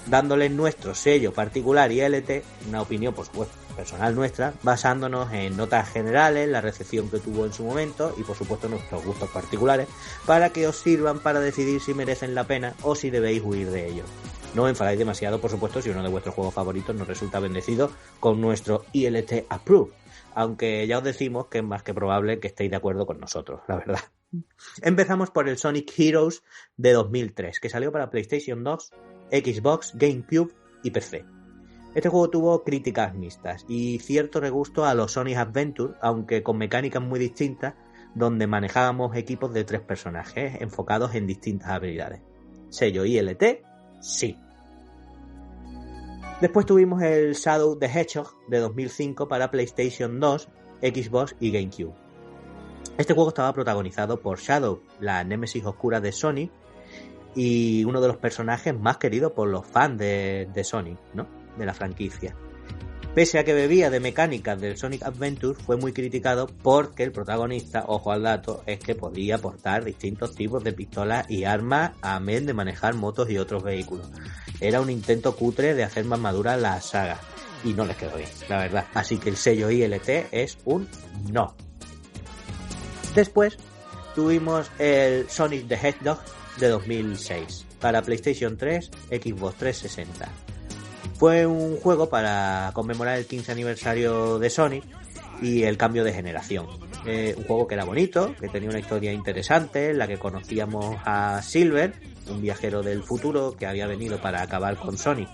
dándoles nuestro sello particular y LT, una opinión por supuesto personal nuestra, basándonos en notas generales, la recepción que tuvo en su momento y por supuesto nuestros gustos particulares, para que os sirvan para decidir si merecen la pena o si debéis huir de ellos. No os enfadáis demasiado, por supuesto, si uno de vuestros juegos favoritos nos resulta bendecido con nuestro ILT Approve, aunque ya os decimos que es más que probable que estéis de acuerdo con nosotros, la verdad. Empezamos por el Sonic Heroes de 2003, que salió para PlayStation 2, Xbox, GameCube y PC. Este juego tuvo críticas mixtas y cierto regusto a los Sonic Adventure, aunque con mecánicas muy distintas, donde manejábamos equipos de 3 personajes enfocados en distintas habilidades. Sello ILT, sí. Después tuvimos el Shadow the Hedgehog de 2005 para PlayStation 2, Xbox y GameCube. Este juego estaba protagonizado por Shadow, la némesis oscura de Sonic y uno de los personajes más queridos por los fans de Sonic, ¿no? De la franquicia. Pese a que bebía de mecánicas del Sonic Adventure, fue muy criticado porque el protagonista, ojo al dato, es que podía portar distintos tipos de pistolas y armas, amén de manejar motos y otros vehículos. Era un intento cutre de hacer más madura la saga y no les quedó bien, la verdad. Así que el sello ILT es un no. Después tuvimos el Sonic the Hedgehog de 2006 para PlayStation 3, Xbox 360. Fue un juego para conmemorar el 15 aniversario de Sonic y el cambio de generación. Un juego que era bonito, que tenía una historia interesante, en la que conocíamos a Silver, un viajero del futuro que había venido para acabar con Sonic,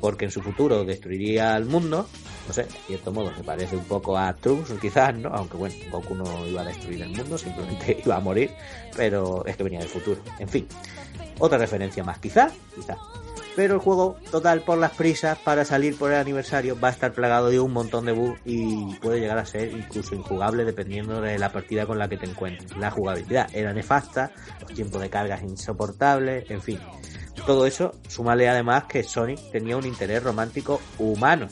porque en su futuro destruiría al mundo. No sé, de cierto modo me parece un poco a Trunks quizás, ¿no? Aunque bueno, Goku no iba a destruir el mundo, simplemente iba a morir, pero es que venía del futuro. En fin, otra referencia más quizás. Pero el juego, total, por las prisas para salir por el aniversario, va a estar plagado de un montón de bugs y puede llegar a ser incluso injugable dependiendo de la partida con la que te encuentres. La jugabilidad era nefasta, los tiempos de carga insoportables, en fin. Todo eso, súmale además que Sonic tenía un interés romántico humano.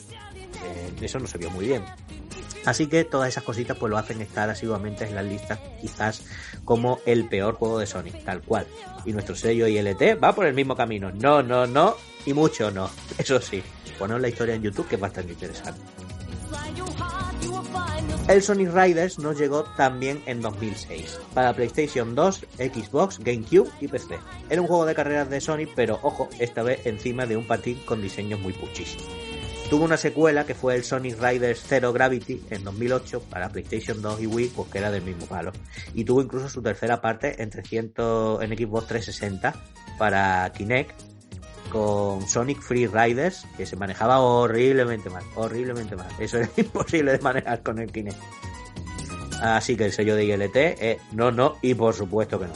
Eso no se vio muy bien. Así que todas esas cositas pues lo hacen estar asiduamente en las listas quizás como el peor juego de Sonic, tal cual. Y nuestro sello ILT va por el mismo camino. No y mucho no. Eso sí, poned la historia en YouTube que es bastante interesante. El Sonic Riders nos llegó también en 2006 para PlayStation 2, Xbox, GameCube y PC. Era un juego de carreras de Sonic, pero ojo, esta vez encima de un patín con diseños muy puchis. Tuvo una secuela que fue el Sonic Riders Zero Gravity en 2008 para PlayStation 2 y Wii, pues que era del mismo palo. Y tuvo incluso su tercera parte en Xbox 360 para Kinect con Sonic Free Riders, que se manejaba horriblemente mal. Eso era imposible de manejar con el Kinect. Así que el sello de ILT es no y por supuesto que no.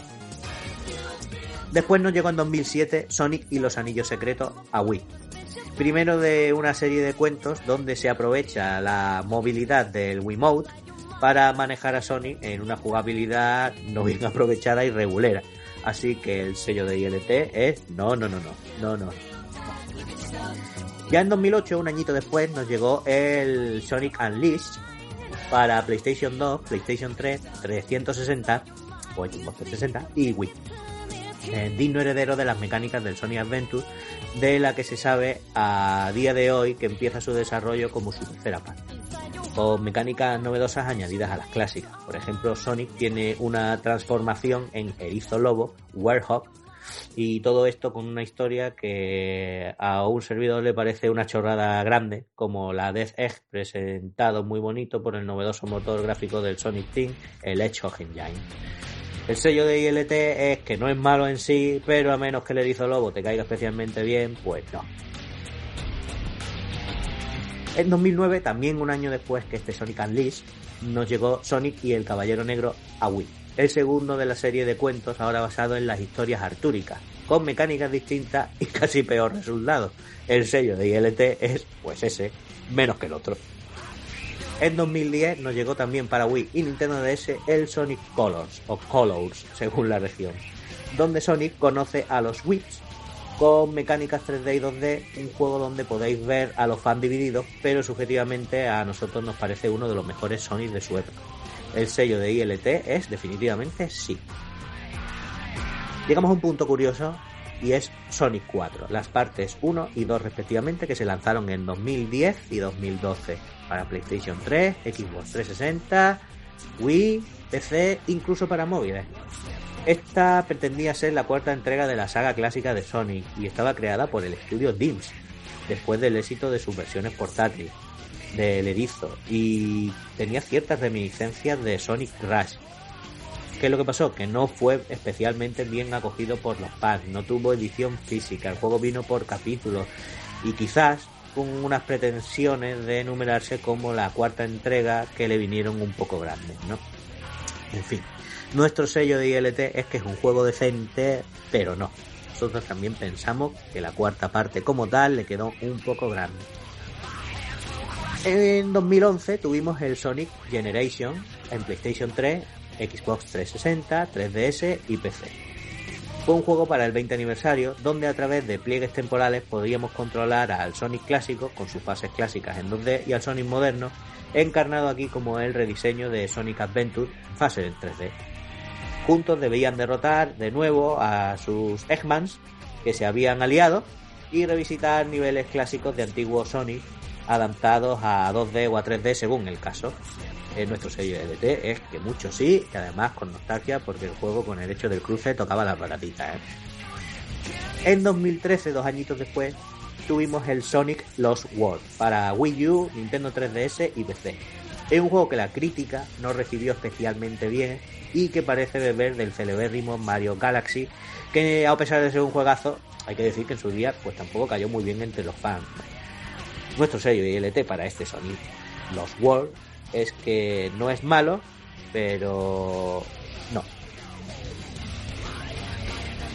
Después nos llegó en 2007 Sonic y los Anillos Secretos a Wii. Primero de una serie de cuentos donde se aprovecha la movilidad del Wiimote para manejar a Sonic en una jugabilidad no bien aprovechada y regulera. Así que el sello de ILT es no. Ya en 2008, un añito después, nos llegó el Sonic Unleashed para PlayStation 2, PlayStation 3, 360 o Xbox 360 y Wii. Digno heredero de las mecánicas del Sonic Adventure, de la que se sabe a día de hoy que empieza su desarrollo como su tercera parte, con mecánicas novedosas añadidas a las clásicas. Por ejemplo, Sonic tiene una transformación en erizo lobo, Werehog, y todo esto con una historia que a un servidor le parece una chorrada grande, como la Death Egg, presentado muy bonito por el novedoso motor gráfico del Sonic Team, el Hedgehog Engine. El sello de ILT es que no es malo en sí, pero a menos que el erizo lobo te caiga especialmente bien, pues no. En 2009, también un año después que este Sonic Unleashed, nos llegó Sonic y el Caballero Negro a Wii. El segundo de la serie de cuentos, ahora basado en las historias artúricas, con mecánicas distintas y casi peor resultado. El sello de ILT es, pues ese, menos que el otro. En 2010 nos llegó también para Wii y Nintendo DS el Sonic Colors, o Colors, según la región, donde Sonic conoce a los Whips, con mecánicas 3D y 2D, un juego donde podéis ver a los fans divididos, pero subjetivamente a nosotros nos parece uno de los mejores Sonic de su época. El sello de ILT es definitivamente sí. Llegamos a un punto curioso y es Sonic 4, las partes 1 y 2 respectivamente, que se lanzaron en 2010 y 2012 para PlayStation 3, Xbox 360, Wii, PC, incluso para móviles. Esta pretendía ser la cuarta entrega de la saga clásica de Sonic y estaba creada por el estudio DIMS, después del éxito de sus versiones portátiles del Erizo, y tenía ciertas reminiscencias de Sonic Rush. ¿Qué es lo que pasó? Que no fue especialmente bien acogido por los fans, no tuvo edición física, el juego vino por capítulos y quizás con unas pretensiones de enumerarse como la cuarta entrega que le vinieron un poco grandes, ¿no? En fin, nuestro sello de ILT es que es un juego decente, pero no. Nosotros también pensamos que la cuarta parte como tal le quedó un poco grande. En 2011 tuvimos el Sonic Generation en PlayStation 3, Xbox 360, 3DS y PC. Fue un juego para el 20 aniversario donde a través de pliegues temporales podíamos controlar al Sonic clásico con sus fases clásicas en 2D y al Sonic moderno, encarnado aquí como el rediseño de Sonic Adventure en fase en 3D. Juntos debían derrotar de nuevo a sus Eggmans que se habían aliado y revisitar niveles clásicos de antiguo Sonic adaptados a 2D o a 3D según el caso. En nuestro sello de LT es que mucho sí, y además con nostalgia porque el juego con el hecho del cruce tocaba las baratitas, En 2013, 2 añitos después, tuvimos el Sonic Lost World para Wii U, Nintendo 3DS y PC. Es un juego que la crítica no recibió especialmente bien y que parece beber del celebérrimo Mario Galaxy, que a pesar de ser un juegazo, hay que decir que en su día pues tampoco cayó muy bien entre los fans. Nuestro sello ILT para este Sonic Lost World es que no es malo, pero no.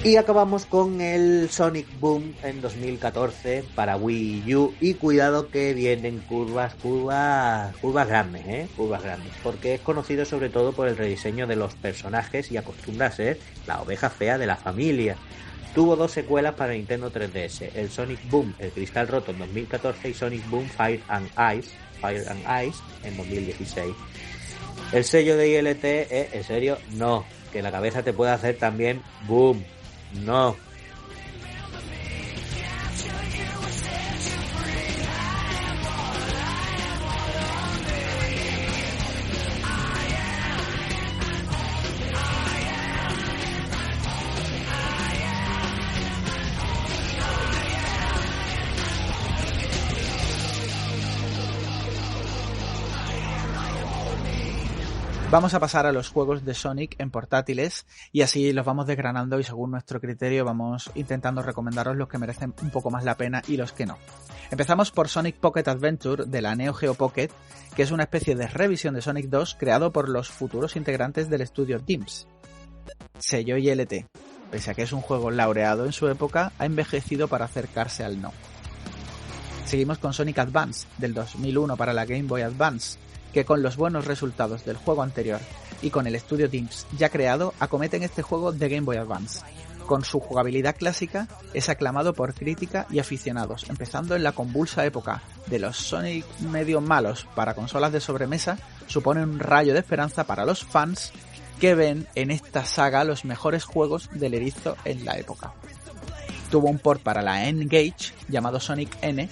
Y acabamos con el Sonic Boom en 2014 para Wii U, y cuidado que vienen curvas grandes, curvas grandes, porque es conocido sobre todo por el rediseño de los personajes y acostumbra a ser la oveja fea de la familia. Tuvo 2 secuelas para Nintendo 3DS, el Sonic Boom, el cristal roto en 2014 y Sonic Boom Fire and Ice en 2016. El sello de ILT es, en serio, no, que la cabeza te puede hacer también boom, no. Vamos a pasar a los juegos de Sonic en portátiles y así los vamos desgranando y según nuestro criterio vamos intentando recomendaros los que merecen un poco más la pena y los que no. Empezamos por Sonic Pocket Adventure de la Neo Geo Pocket, que es una especie de revisión de Sonic 2 creado por los futuros integrantes del estudio DIMS. Sello ILT. Pese a que es un juego laureado en su época, ha envejecido para acercarse al no. Seguimos con Sonic Advance del 2001 para la Game Boy Advance, que con los buenos resultados del juego anterior y con el estudio DIMS ya creado, acometen este juego de Game Boy Advance. Con su jugabilidad clásica, es aclamado por crítica y aficionados, empezando en la convulsa época de los Sonic medio malos para consolas de sobremesa, supone un rayo de esperanza para los fans que ven en esta saga los mejores juegos del erizo en la época. Tuvo un port para la N-Gage llamado Sonic N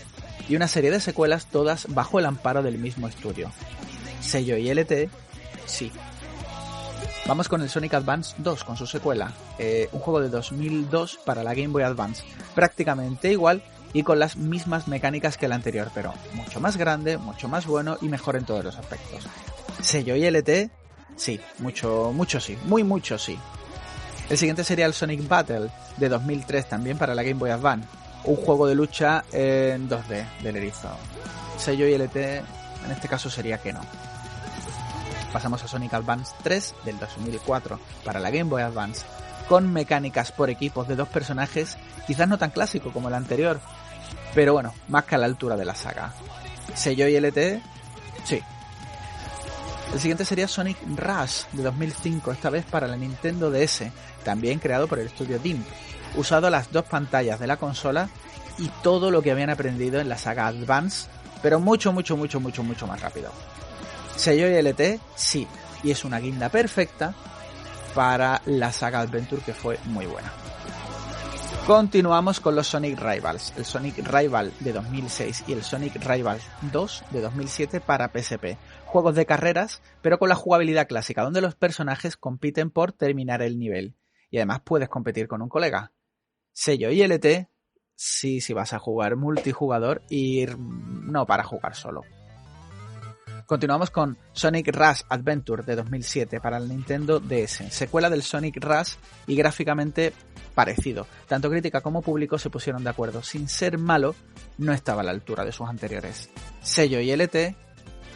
y una serie de secuelas todas bajo el amparo del mismo estudio. Sello ILT, sí. Vamos con el Sonic Advance 2 con su secuela, un juego de 2002 para la Game Boy Advance, prácticamente igual y con las mismas mecánicas que el anterior, pero mucho más grande, mucho más bueno y mejor en todos los aspectos. Sello ILT, sí, mucho sí, muy mucho sí. El siguiente sería el Sonic Battle de 2003 también para la Game Boy Advance, un juego de lucha en 2D del erizo. Sello ILT en este caso sería que no. Pasamos a Sonic Advance 3 del 2004 para la Game Boy Advance, con mecánicas por equipos de 2 personajes, quizás no tan clásico como el anterior, pero bueno, más que a la altura de la saga. Sello ILT, sí. El siguiente sería Sonic Rush de 2005, esta vez para la Nintendo DS, también creado por el estudio DIMS. usado las 2 pantallas de la consola y todo lo que habían aprendido en la saga Advance, pero mucho más rápido. Sello ILT, sí, y es una guinda perfecta para la saga Adventure, que fue muy buena. Continuamos con los Sonic Rivals, el Sonic Rival de 2006 y el Sonic Rivals 2 de 2007 para PSP. Juegos de carreras, pero con la jugabilidad clásica, donde los personajes compiten por terminar el nivel. Y además puedes competir con un colega. Sello ILT, sí, si vas a jugar multijugador y no para jugar solo. Continuamos con Sonic Rush Adventure de 2007 para el Nintendo DS, secuela del Sonic Rush y gráficamente parecido. Tanto crítica como público se pusieron de acuerdo. Sin ser malo, no estaba a la altura de sus anteriores. Sello ILT,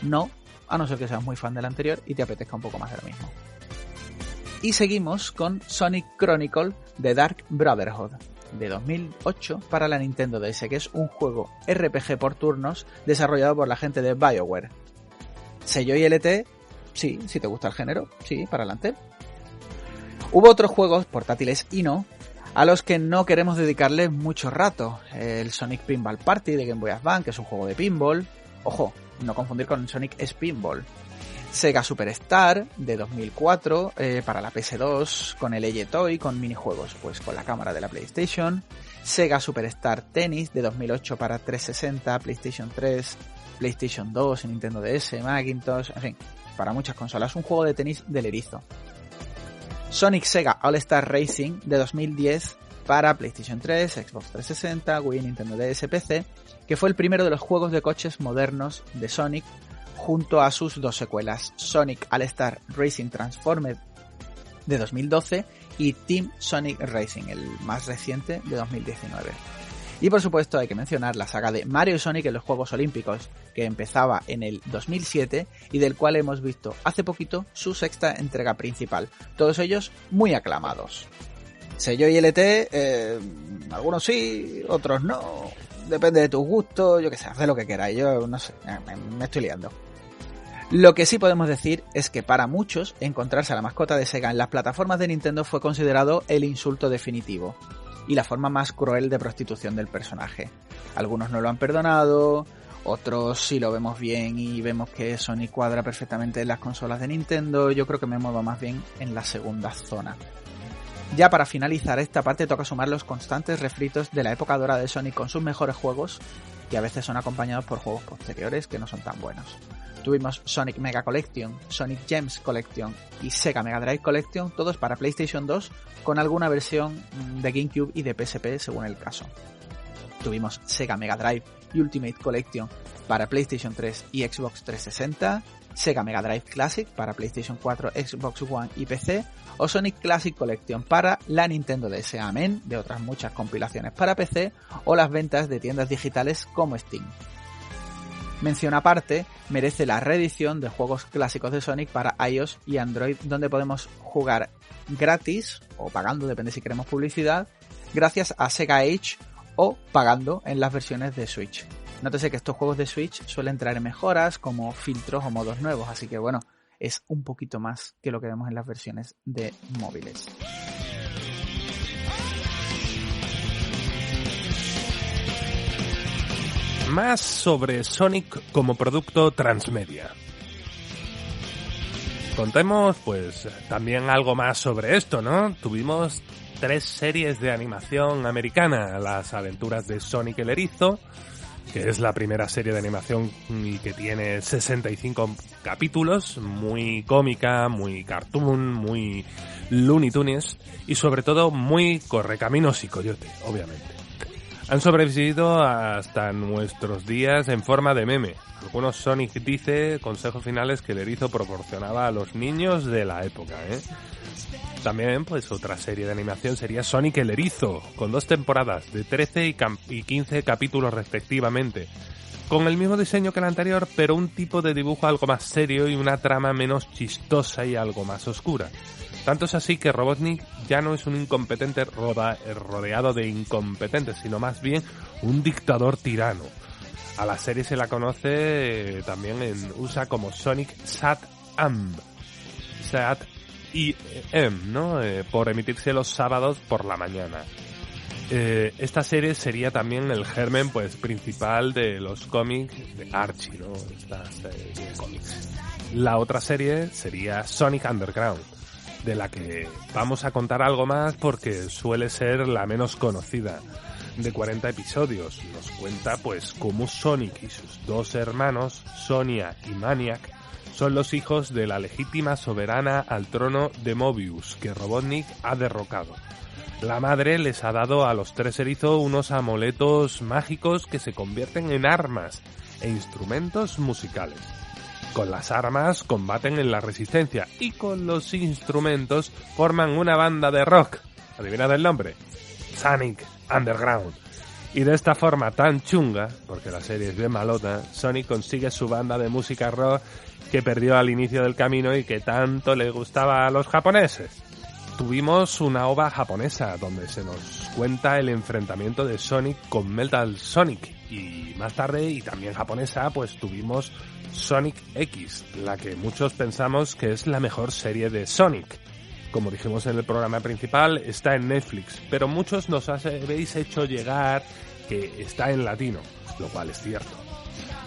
no, a no ser que seas muy fan del anterior y te apetezca un poco más de lo mismo. Y seguimos con Sonic Chronicle The Dark Brotherhood de 2008 para la Nintendo DS, que es un juego RPG por turnos desarrollado por la gente de BioWare. Sello ILT, sí, si te gusta el género, sí, para adelante. Hubo otros juegos portátiles y no, a los que no queremos dedicarles mucho rato. El Sonic Pinball Party de Game Boy Advance, que es un juego de pinball. Ojo, no confundir con Sonic Spinball. Sega Superstar de 2004 para la PS2 con el Toy con minijuegos, pues con la cámara de la PlayStation. Sega Superstar Tennis de 2008 para 360, PlayStation 3, PlayStation 2, Nintendo DS, Macintosh, en fin, para muchas consolas. Un juego de tenis del erizo. Sonic Sega All-Star Racing de 2010 para PlayStation 3, Xbox 360, Wii, Nintendo DS, PC, que fue el primero de los juegos de coches modernos de Sonic, junto a sus 2 secuelas, Sonic All-Star Racing Transformed de 2012 y Team Sonic Racing, el más reciente de 2019. Y por supuesto hay que mencionar la saga de Mario y Sonic en los Juegos Olímpicos, que empezaba en el 2007 y del cual hemos visto hace poquito su 6ª entrega principal, todos ellos muy aclamados. Sello ILT, algunos sí, otros no, depende de tus gustos, yo qué sé, haz lo que queráis, yo no sé, me estoy liando. Lo que sí podemos decir es que para muchos encontrarse a la mascota de Sega en las plataformas de Nintendo fue considerado el insulto definitivo y la forma más cruel de prostitución del personaje. Algunos no lo han perdonado, otros sí lo vemos bien y vemos que Sonic cuadra perfectamente en las consolas de Nintendo. Yo creo que me muevo más bien en la segunda zona. Ya para finalizar esta parte toca sumar los constantes refritos de la época dorada de Sonic con sus mejores juegos, que a veces son acompañados por juegos posteriores que no son tan buenos. Tuvimos Sonic Mega Collection, Sonic Gems Collection y Sega Mega Drive Collection, todos para PlayStation 2, con alguna versión de GameCube y de PSP según el caso. Tuvimos Sega Mega Drive Ultimate Collection para PlayStation 3 y Xbox 360, Sega Mega Drive Classic para PlayStation 4, Xbox One y PC, o Sonic Classic Collection para la Nintendo DS, amén de otras muchas compilaciones para PC o las ventas de tiendas digitales como Steam. Mención aparte merece la reedición de juegos clásicos de Sonic para iOS y Android, donde podemos jugar gratis o pagando, depende si queremos publicidad, gracias a Sega Age o pagando en las versiones de Switch. Nótese que estos juegos de Switch suelen traer mejoras como filtros o modos nuevos, así que bueno, es un poquito más que lo que vemos en las versiones de móviles. Más sobre Sonic como producto transmedia. Contemos pues también algo más sobre esto, ¿no? Tuvimos 3 series de animación americana, Las aventuras de Sonic el Erizo, que es la primera serie de animación y que tiene 65 capítulos, muy cómica, muy cartoon, muy Looney Tunes y sobre todo muy Correcaminos y Coyote, obviamente. Han sobrevivido hasta nuestros días en forma de meme. Algunos Sonic dice consejos finales que el erizo proporcionaba a los niños de la época, ¿eh? También, pues otra serie de animación sería Sonic el Erizo, con 2 temporadas de 13 y 15 capítulos respectivamente, con el mismo diseño que la anterior, pero un tipo de dibujo algo más serio y una trama menos chistosa y algo más oscura. Tanto es así que Robotnik ya no es un incompetente rodeado de incompetentes, sino más bien un dictador tirano. A la serie se la conoce también en USA como Sonic Sat-Am, ¿no? Por emitirse los sábados por la mañana. esta serie sería también el germen pues principal de los cómics de Archie, ¿no? Esta serie de cómics. La otra serie sería Sonic Underground, de la que vamos a contar algo más porque suele ser la menos conocida. De 40 episodios, nos cuenta pues cómo Sonic y sus dos hermanos, Sonia y Maniac, son los hijos de la legítima soberana al trono de Mobius, que Robotnik ha derrocado. La madre les ha dado a los tres erizos unos amuletos mágicos que se convierten en armas e instrumentos musicales. Con las armas combaten en la resistencia y con los instrumentos forman una banda de rock. ¿Adivinad el nombre? Sonic Underground. Y de esta forma tan chunga, porque la serie es bien malota, Sonic consigue su banda de música rock que perdió al inicio del camino y que tanto le gustaba a los japoneses. Tuvimos una OVA japonesa donde se nos cuenta el enfrentamiento de Sonic con Metal Sonic, y más tarde, y también japonesa, pues tuvimos Sonic X, la que muchos pensamos que es la mejor serie de Sonic. Como dijimos en el programa principal, está en Netflix, pero muchos nos habéis hecho llegar que está en latino, lo cual es cierto.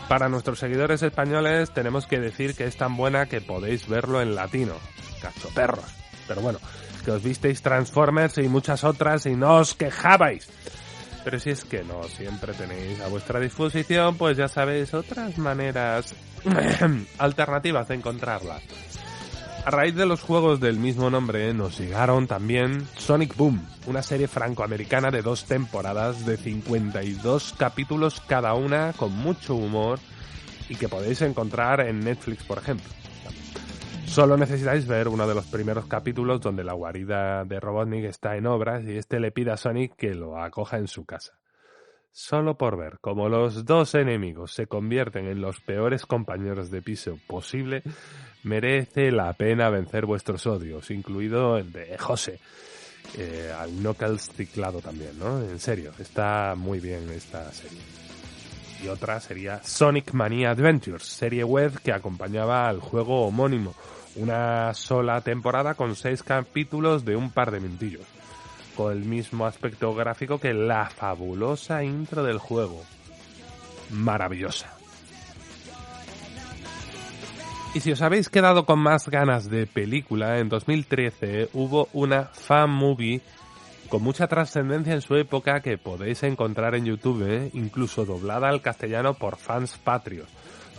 Para nuestros seguidores españoles tenemos que decir que es tan buena que podéis verlo en latino. Cachoperros. Pero bueno, que os visteis Transformers y muchas otras y no os quejabais. Pero si es que no siempre tenéis a vuestra disposición, pues ya sabéis otras maneras alternativas de encontrarla. A raíz de los juegos del mismo nombre nos llegaron también Sonic Boom, una serie francoamericana de 2 temporadas de 52 capítulos cada una, con mucho humor, y que podéis encontrar en Netflix, por ejemplo. Solo necesitáis ver uno de los primeros capítulos donde la guarida de Robotnik está en obras y este le pide a Sonic que lo acoja en su casa. Solo por ver cómo los dos enemigos se convierten en los peores compañeros de piso posible, merece la pena vencer vuestros odios, incluido el de José, al Knuckles ciclado también, ¿no? En serio, está muy bien esta serie. Y otra sería Sonic Mania Adventures, serie web que acompañaba al juego homónimo. Una sola temporada con 6 capítulos de un par de minutillos, con el mismo aspecto gráfico que la fabulosa intro del juego. Maravillosa. Y si os habéis quedado con más ganas de película, en 2013 hubo una fan movie con mucha trascendencia en su época que podéis encontrar en YouTube, incluso doblada al castellano por fans patrios,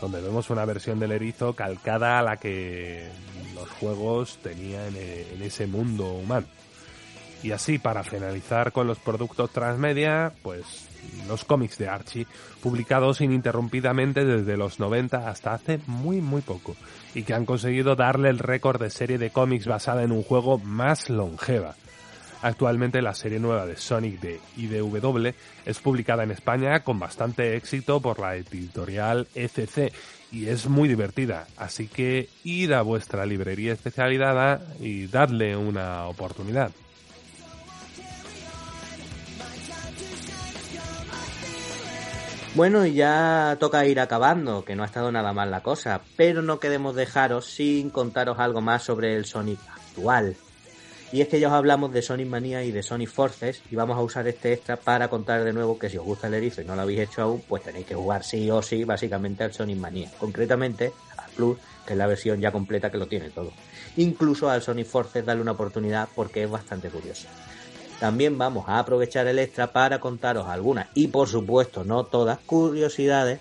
donde vemos una versión del erizo calcada a la que los juegos tenían en ese mundo humano. Y así, para finalizar con los productos transmedia, pues los cómics de Archie, publicados ininterrumpidamente desde los 90 hasta hace muy poco, y que han conseguido darle el récord de serie de cómics basada en un juego más longeva. Actualmente la serie nueva de Sonic de IDW es publicada en España con bastante éxito por la editorial ECC y es muy divertida, así que id a vuestra librería especializada y dadle una oportunidad. Bueno, y ya toca ir acabando, que no ha estado nada mal la cosa, pero no queremos dejaros sin contaros algo más sobre el Sonic actual. Y es que ya os hablamos de Sonic Mania y de Sonic Forces y vamos a usar este extra para contar de nuevo que si os gusta el erizo y no lo habéis hecho aún, pues tenéis que jugar sí o sí básicamente al Sonic Mania. Concretamente al Plus, que es la versión ya completa que lo tiene todo. Incluso al Sonic Forces darle una oportunidad porque es bastante curioso. También vamos a aprovechar el extra para contaros algunas, y por supuesto no todas, curiosidades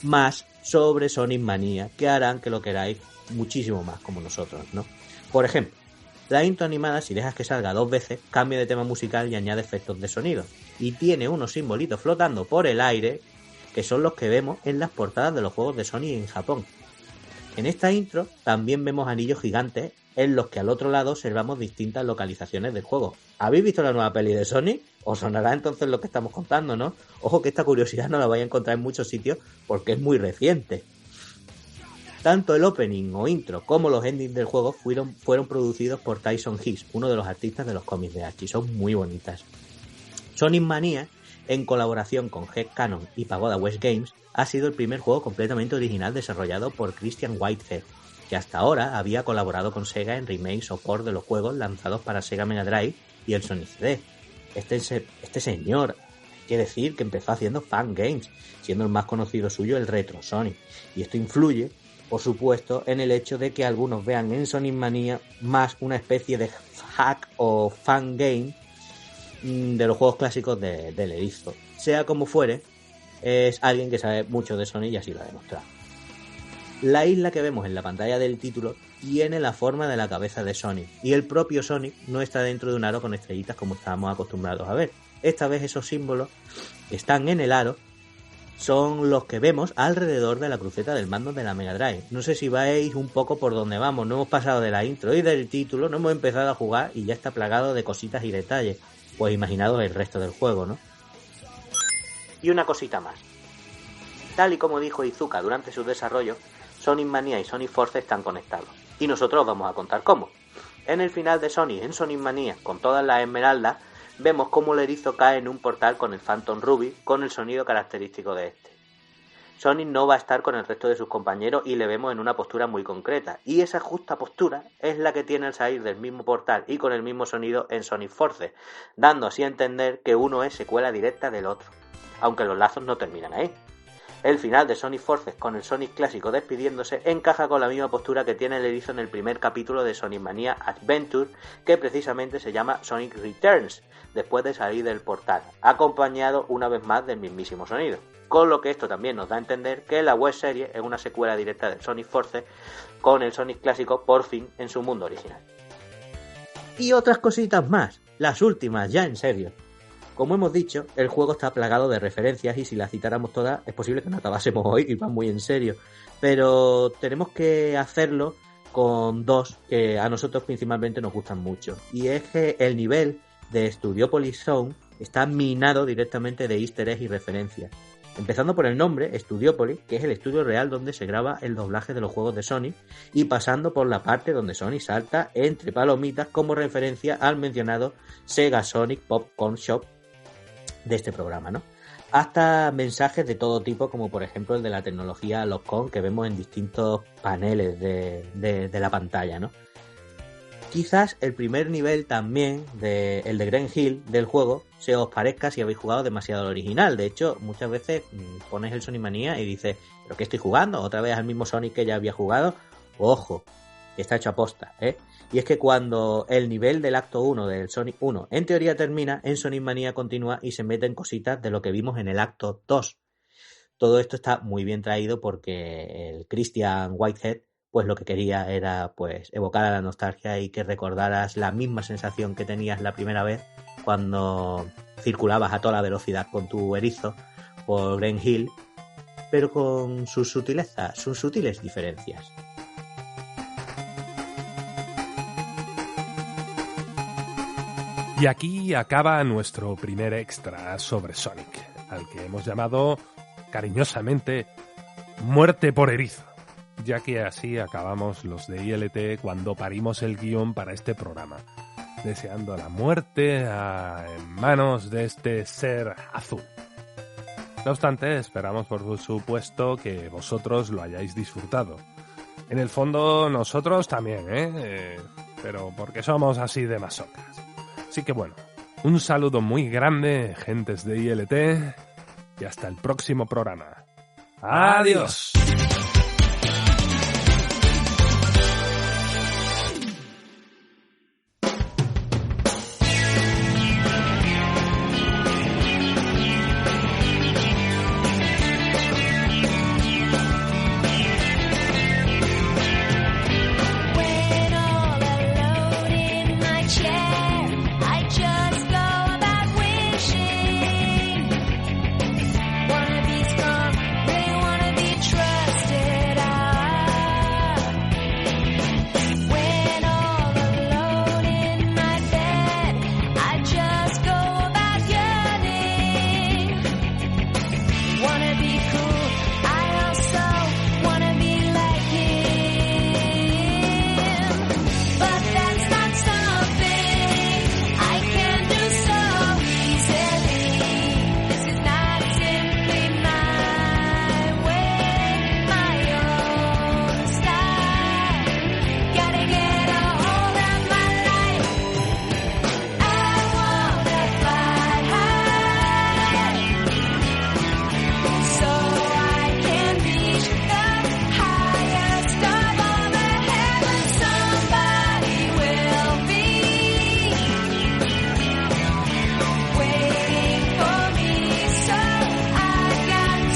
más sobre Sonic Mania que harán que lo queráis muchísimo más como nosotros, ¿no? Por ejemplo, la intro animada, si dejas que salga 2 veces, cambia de tema musical y añade efectos de sonido. Y tiene unos simbolitos flotando por el aire, que son los que vemos en las portadas de los juegos de Sonic en Japón. En esta intro también vemos anillos gigantes en los que al otro lado observamos distintas localizaciones del juego. ¿Habéis visto la nueva peli de Sonic? Os sonará entonces lo que estamos contando, ¿no? Ojo que esta curiosidad no la vais a encontrar en muchos sitios porque es muy reciente. Tanto el opening o intro como los endings del juego fueron producidos por Tyson Hicks, uno de los artistas de los cómics de Archie. Son muy bonitas. Sonic Mania, en colaboración con Head Cannon y Pagoda West Games, ha sido el primer juego completamente original desarrollado por Christian Whitehead, que hasta ahora había colaborado con Sega en remakes o ports de los juegos lanzados para Sega Mega Drive y el Sonic CD. este señor, hay que decir que empezó haciendo fan games, siendo el más conocido suyo el Retro Sonic. Y esto influye, por supuesto, en el hecho de que algunos vean en Sonic Mania más una especie de hack o fan game de los juegos clásicos del erizo. Sea como fuere, es alguien que sabe mucho de Sonic y así lo ha demostrado. La isla que vemos en la pantalla del título tiene la forma de la cabeza de Sonic, y el propio Sonic no está dentro de un aro con estrellitas como estábamos acostumbrados a ver. Esta vez esos símbolos que están en el aro son los que vemos alrededor de la cruceta del mando de la Mega Drive. No sé si vais un poco por donde vamos, no hemos pasado de la intro y del título, no hemos empezado a jugar y ya está plagado de cositas y detalles. Pues imaginaos el resto del juego, ¿no? Y una cosita más. Tal y como dijo Iizuka durante su desarrollo, Sonic Mania y Sonic Force están conectados. Y nosotros vamos a contar cómo. En el final de Sonic, en Sonic Mania, con todas las esmeraldas, vemos cómo el erizo cae en un portal con el Phantom Ruby, con el sonido característico de este. Sonic no va a estar con el resto de sus compañeros y le vemos en una postura muy concreta. Y esa justa postura es la que tiene al salir del mismo portal y con el mismo sonido en Sonic Force, dando así a entender que uno es secuela directa del otro, aunque los lazos no terminan ahí. El final de Sonic Forces con el Sonic clásico despidiéndose encaja con la misma postura que tiene el erizo en el primer capítulo de Sonic Mania Adventure, que precisamente se llama Sonic Returns, después de salir del portal, acompañado una vez más del mismísimo sonido. Con lo que esto también nos da a entender que la web serie es una secuela directa de Sonic Forces con el Sonic clásico por fin en su mundo original. Y otras cositas más, las últimas ya en serio. Como hemos dicho, el juego está plagado de referencias y si las citáramos todas es posible que no acabásemos hoy y va muy en serio. Pero tenemos que hacerlo con dos que a nosotros principalmente nos gustan mucho. Y es que el nivel de Studiopolis Zone está minado directamente de easter eggs y referencias. Empezando por el nombre, Studiopolis, que es el estudio real donde se graba el doblaje de los juegos de Sonic, y pasando por la parte donde Sonic salta entre palomitas como referencia al mencionado Sega Sonic Popcorn Shop de este programa, ¿no? Hasta mensajes de todo tipo, como por ejemplo el de la tecnología Lock-On que vemos en distintos paneles de la pantalla, ¿no? Quizás el primer nivel también, el de Green Hill del juego, se os parezca si habéis jugado demasiado al original. De hecho, muchas veces pones el Sonic Mania y dices, ¿pero qué estoy jugando? ¿Otra vez al mismo Sonic que ya había jugado? Ojo, que está hecho a posta, ¿eh? Y es que cuando el nivel del acto 1 del Sonic 1 en teoría termina, en Sonic Mania continúa y se meten cositas de lo que vimos en el acto 2. Todo esto está muy bien traído porque el Christian Whitehead pues lo que quería era pues evocar a la nostalgia y que recordaras la misma sensación que tenías la primera vez cuando circulabas a toda velocidad con tu erizo por Green Hill, pero con sus sutilezas, sus sutiles diferencias. Y aquí acaba nuestro primer extra sobre Sonic, al que hemos llamado cariñosamente Muerte por Erizo, ya que así acabamos los de ILT cuando parimos el guión para este programa, deseando la muerte en manos de este ser azul. No obstante, esperamos por supuesto que vosotros lo hayáis disfrutado. En el fondo nosotros también, pero porque somos así de masocas. Así que bueno, un saludo muy grande, gentes de ILT, y hasta el próximo programa. ¡Adiós! Wanna be strong, they wanna be trusted.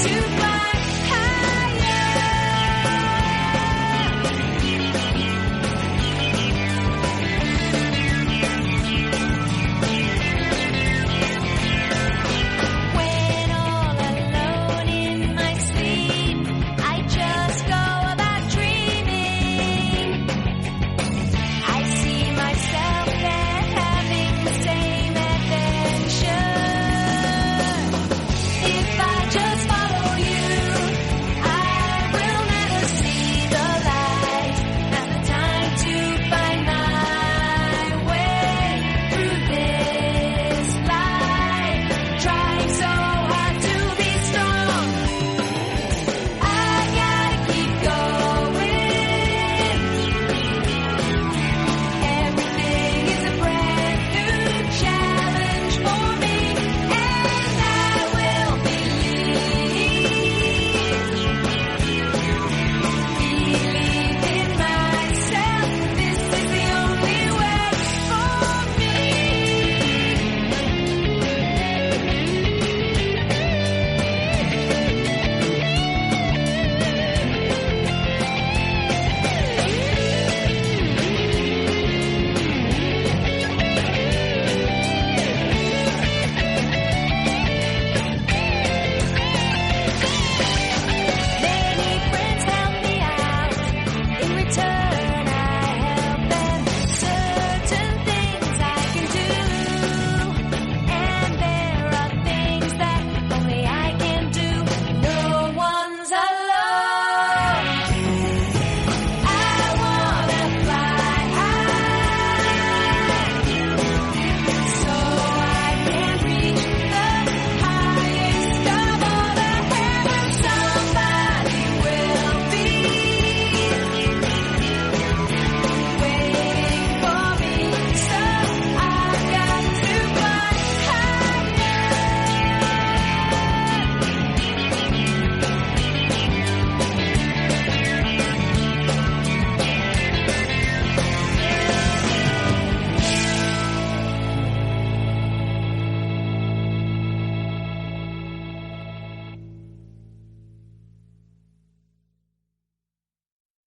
to